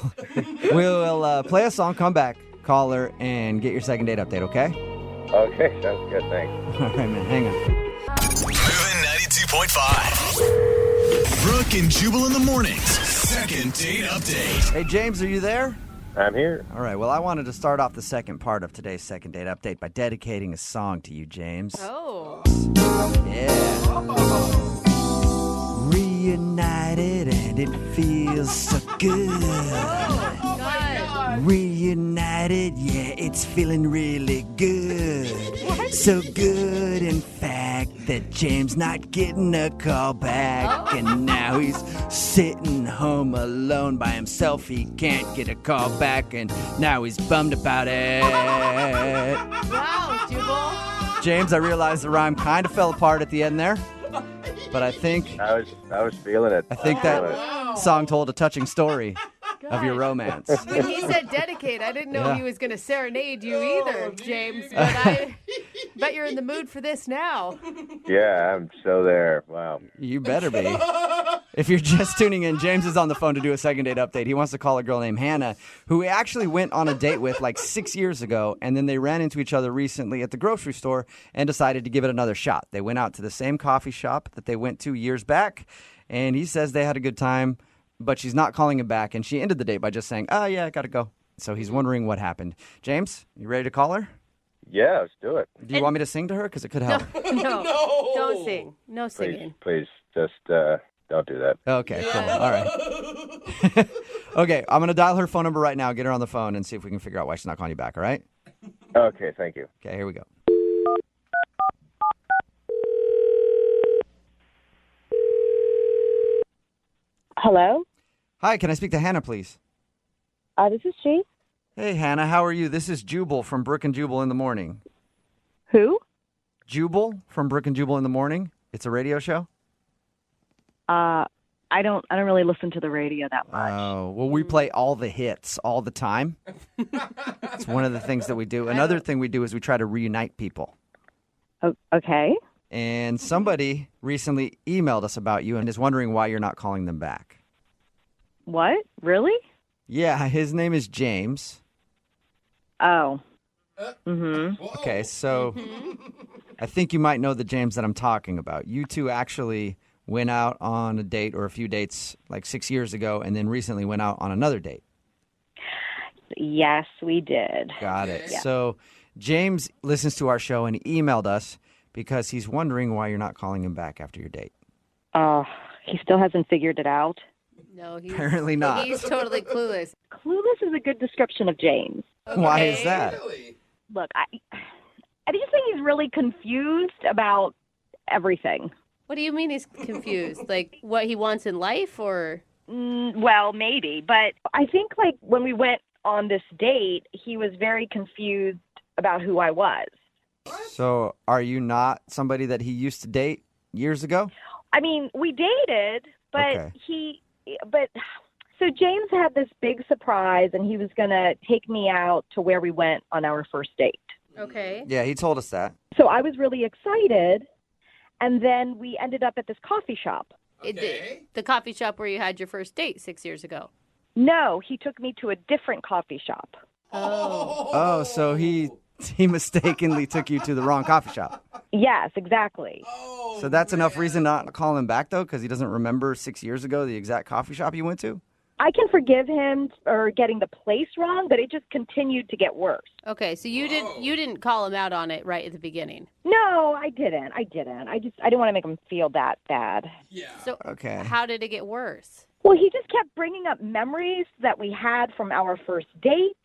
we'll play a song, come back, call her, and get your second date update, okay? Okay, sounds good. Thanks. All right, man, hang on. Moving 92.5. Brooke and Jubal in the mornings. Second date update. Hey, James, are you there? I'm here. All right, well, I wanted to start off the second part of today's second date update by dedicating a song to you, James. Oh. Yeah. Reunited and it feels so good. Oh, God. Reunited, yeah, it's feeling really good. So good, in fact, that James not getting a call back. And now he's sitting home alone by himself. He can't get a call back, and now he's bummed about it. Wow, Jubal. James, I realized the rhyme kind of fell apart at the end there. But I think I was feeling it. I think that song told a touching story of your romance. When he said dedicate, I didn't know Yeah. he was going to serenade you either, James. But I bet you're in the mood for this now. Yeah, I'm so there. Wow. You better be. If you're just tuning in, James is on the phone to do a second date update. He wants to call a girl named Hannah, who he actually went on a date with like 6 years ago, and then they ran into each other recently at the grocery store and decided to give it another shot. They went out to the same coffee shop that they went to years back, and he says they had a good time, but she's not calling him back, and she ended the date by just saying, oh, yeah, I gotta go. So he's wondering what happened. James, you ready to call her? Yeah, let's do it. Do you want me to sing to her? Because it could help. No, don't sing. No singing. Please, just don't do that. Okay, cool. All right. Okay, I'm going to dial her phone number right now, get her on the phone, and see if we can figure out why she's not calling you back, all right? Okay, thank you. Okay, here we go. Hello? Hi, can I speak to Hannah, please? This is she. Hey, Hannah, how are you? This is Jubal from Brooke and Jubal in the Morning. Who? Jubal from Brooke and Jubal in the Morning. It's a radio show. I don't really listen to the radio that much. Oh, well, we play all the hits all the time. It's one of the things that we do. Another thing we do is we try to reunite people. Okay. And somebody recently emailed us about you and is wondering why you're not calling them back. What? Really? Yeah, his name is James. Oh. Mm-hmm. Okay, so I think you might know the James that I'm talking about. You two actually went out on a date or a few dates like 6 years ago and then recently went out on another date. Yes, we did. Got it. Yeah. So James listens to our show and he emailed us because he's wondering why you're not calling him back after your date. He still hasn't figured it out. No, he's Apparently not. He's totally clueless. Clueless is a good description of James. Why is that? Look, I just think he's really confused about everything. What do you mean he's confused? Like what he wants in life, or? Well, maybe. But I think like when we went on this date, he was very confused about who I was. So are you not somebody that he used to date years ago? I mean, we dated, but Okay. So James had this big surprise, and he was going to take me out to where we went on our first date. Okay. Yeah, he told us that. So I was really excited, and then we ended up at this coffee shop. The coffee shop where you had your first date 6 years ago. No, he took me to a different coffee shop. Oh, so he mistakenly took you to the wrong coffee shop. Yes, exactly. So that's enough reason not to call him back, though, because he doesn't remember 6 years ago the exact coffee shop you went to? I can forgive him for getting the place wrong, but it just continued to get worse. Okay, so you didn't call him out on it right at the beginning. No, I didn't. I didn't want to make him feel that bad. Yeah. So okay. How did it get worse? Well, he just kept bringing up memories that we had from our first date.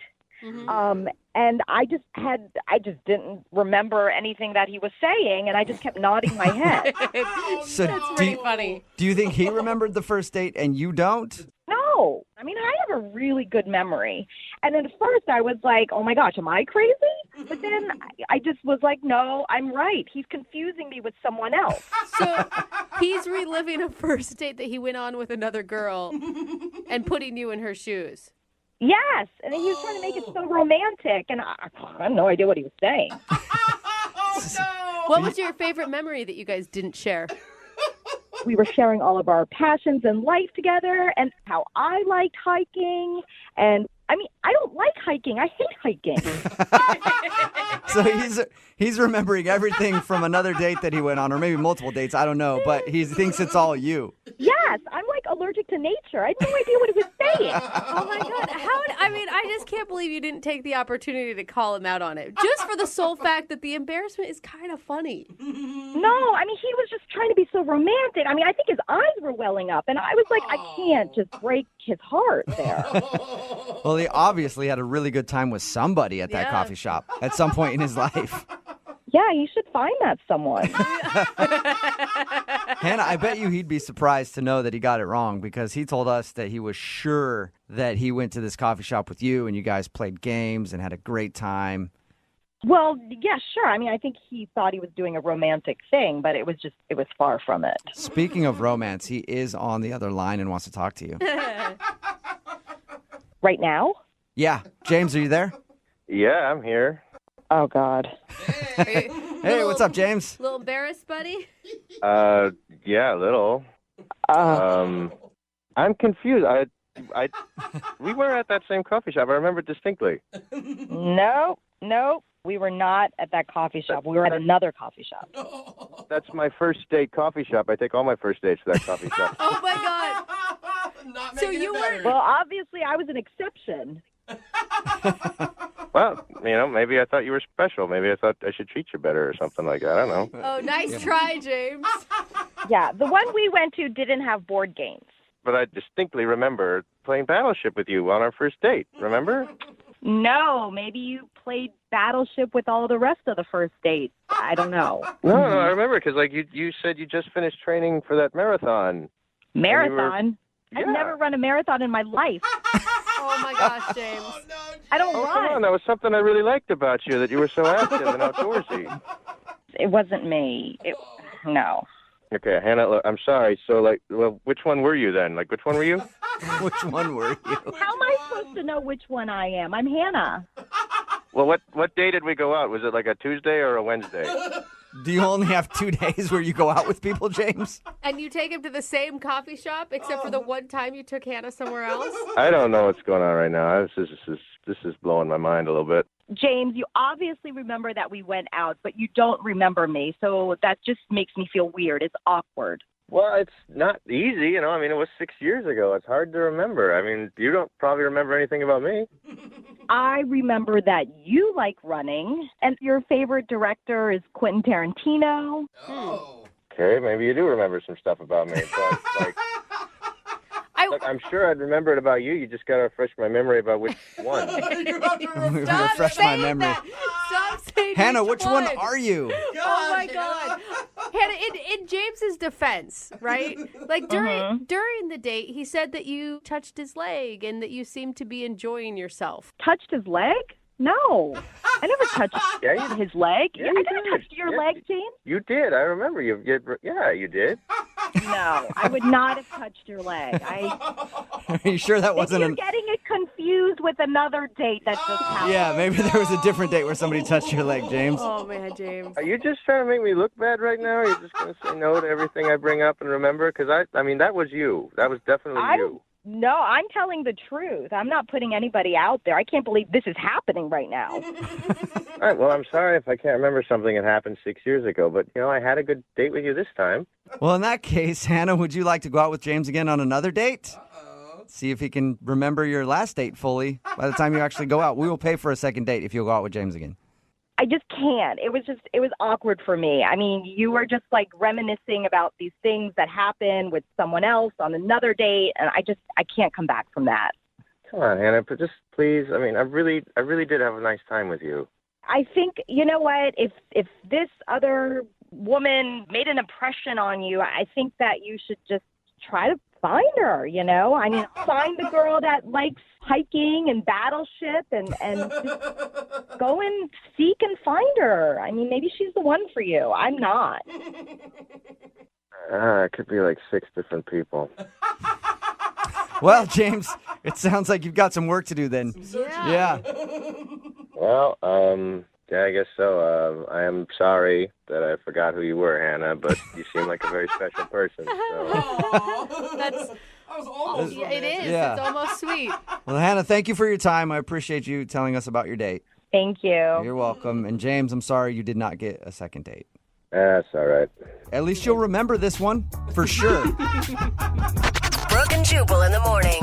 Mm-hmm. And I just didn't remember anything that he was saying, and I just kept nodding my head. So That's pretty funny. Do you think he remembered the first date and you don't? No. I mean, I have a really good memory. And at first I was like, oh my gosh, am I crazy? But then I just was like, no, I'm right. He's confusing me with someone else. So he's reliving a first date that he went on with another girl and putting you in her shoes. Yes. And he was trying to make it so romantic. And I had no idea what he was saying. What was your favorite memory that you guys didn't share? We were sharing all of our passions in life together and how I liked hiking. And I mean, I don't like hiking. I hate hiking. So he's remembering everything from another date that he went on, or maybe multiple dates, I don't know, but he thinks it's all you. Yes, I'm like allergic to nature. I had no idea what he was saying. Oh my God. I just can't believe you didn't take the opportunity to call him out on it. Just for the sole fact that the embarrassment is kind of funny. No, I mean, he was just trying to be so romantic. I mean, I think his eyes were welling up, and I was like, I can't just break his heart there. Well, he obviously had a really good time with somebody at that coffee shop at some point in his life. Yeah, you should find that someone. Hannah, I bet you he'd be surprised to know that he got it wrong, because he told us that he was sure that he went to this coffee shop with you and you guys played games and had a great time. Well, yeah, sure. I mean, I think he thought he was doing a romantic thing, but it was far from it. Speaking of romance, he is on the other line and wants to talk to you. Right now? Yeah. James, are you there? Yeah, I'm here. Oh, God. Hey, what's up, James? A little embarrassed, buddy? Yeah, a little. I'm confused. We were at that same coffee shop. I remember distinctly. No. We were not at that coffee shop. We were at another coffee shop. That's my first date coffee shop. I take all my first dates to that coffee shop. Oh, my God. So you were... Well, obviously, I was an exception. Well, maybe I thought you were special. Maybe I thought I should treat you better or something like that. I don't know. Oh, nice try, James. Yeah, the one we went to didn't have board games. But I distinctly remember playing Battleship with you on our first date. Remember? No, maybe you played Battleship with all the rest of the first date. I don't know. No, I remember, because you said you just finished training for that marathon. Marathon? Yeah. I've never run a marathon in my life. Oh, my gosh, James. I don't Oh, run. come on. That was something I really liked about you, that you were so active and outdoorsy. It wasn't me. No. Okay, Hannah, look, I'm sorry. So, which one were you then? Which one were you? Which one were you? How am I supposed to know which one I am? I'm Hannah. Well, what day did we go out? Was it like a Tuesday or a Wednesday? Do you only have 2 days where you go out with people, James? And you take him to the same coffee shop, except for the one time you took Hannah somewhere else? I don't know what's going on right now. This is blowing my mind a little bit. James, you obviously remember that we went out, but you don't remember me, so that just makes me feel weird. It's awkward. Well, it's not easy, I mean, it was 6 years ago. It's hard to remember. I mean, you don't probably remember anything about me. I remember that you like running, and your favorite director is Quentin Tarantino. Oh. Okay, maybe you do remember some stuff about me, but, look, I'm sure I'd remember it about you. You just got to refresh my memory about which one. You have to Refresh my memory. Stop saying Hannah, which one are you? Oh, my God. Hannah, in James's defense, right? During the date, he said that you touched his leg and that you seemed to be enjoying yourself. Touched his leg? No. I never touched his leg. Yeah, I you never did. touched your leg, James. You did. I remember you. Yeah, you did. No, I would not have touched your leg. Are you sure that wasn't You're getting it confused with another date that just happened. Yeah, maybe there was a different date where somebody touched your leg, James. Oh, man, James. Are you just trying to make me look bad right now? Or are you just going to say no to everything I bring up and remember? Because, I mean, that was you. That was definitely you. No, I'm telling the truth. I'm not putting anybody out there. I can't believe this is happening right now. All right, well, I'm sorry if I can't remember something that happened 6 years ago, but, I had a good date with you this time. Well, in that case, Hannah, would you like to go out with James again on another date? See if he can remember your last date fully by the time you actually go out. We will pay for a second date if you'll go out with James again. I just can't. It was awkward for me. I mean, you were just like reminiscing about these things that happened with someone else on another date, and I can't come back from that. Come on, Hannah, but just please. I mean, I really did have a nice time with you. I think, you know what, if this other woman made an impression on you, I think that you should just try to find her, I mean, find the girl that likes hiking and battleship and just go and seek and find her. I mean, maybe she's the one for you. I'm not. It could be like 6 different people. Well, James, it sounds like you've got some work to do then. Yeah. Well, yeah, I guess so. I am sorry that I forgot who you were, Hannah, but you seem like a very special person. So. That was almost it is. Yeah. It's almost sweet. Well, Hannah, thank you for your time. I appreciate you telling us about your date. Thank you. You're welcome. And James, I'm sorry you did not get a second date. That's all right. At least you'll remember this one for sure. Brooke and Jubal in the morning.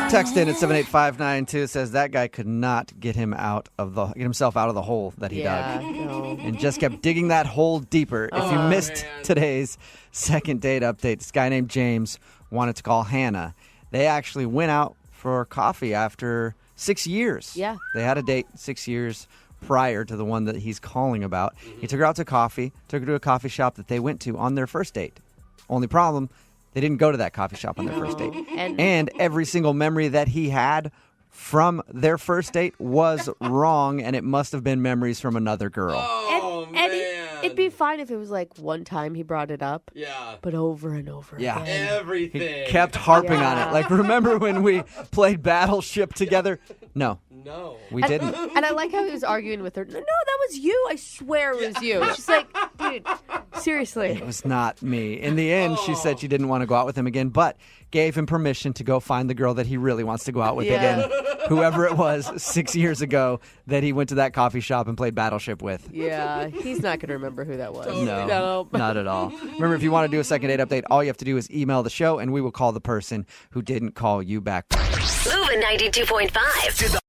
Text in at 78592 says that guy could not get himself out of the hole that he dug. No. And just kept digging that hole deeper. If you missed today's second date update, this guy named James wanted to call Hannah. They actually went out for coffee after 6 years. Yeah. They had a date 6 years prior to the one that he's calling about. He took her out to coffee, took her to a coffee shop that they went to on their first date. Only problem, they didn't go to that coffee shop on their first date. And every single memory that he had from their first date was wrong, and it must have been memories from another girl. And it'd be fine if it was like one time he brought it up. Yeah. But over and over Yeah. again. Everything. He kept harping on it. Like, remember when we played Battleship together? No. We didn't. And I like how he was arguing with her. No, that was you. I swear it was you. She's like, dude, seriously. It was not me. In the end, she said she didn't want to go out with him again, but gave him permission to go find the girl that he really wants to go out with again. Whoever it was 6 years ago that he went to that coffee shop and played Battleship with. Yeah, he's not going to remember who that was. No, not at all. Remember, if you want to do a second date update, all you have to do is email the show, and we will call the person who didn't call you back. Moving 92.5.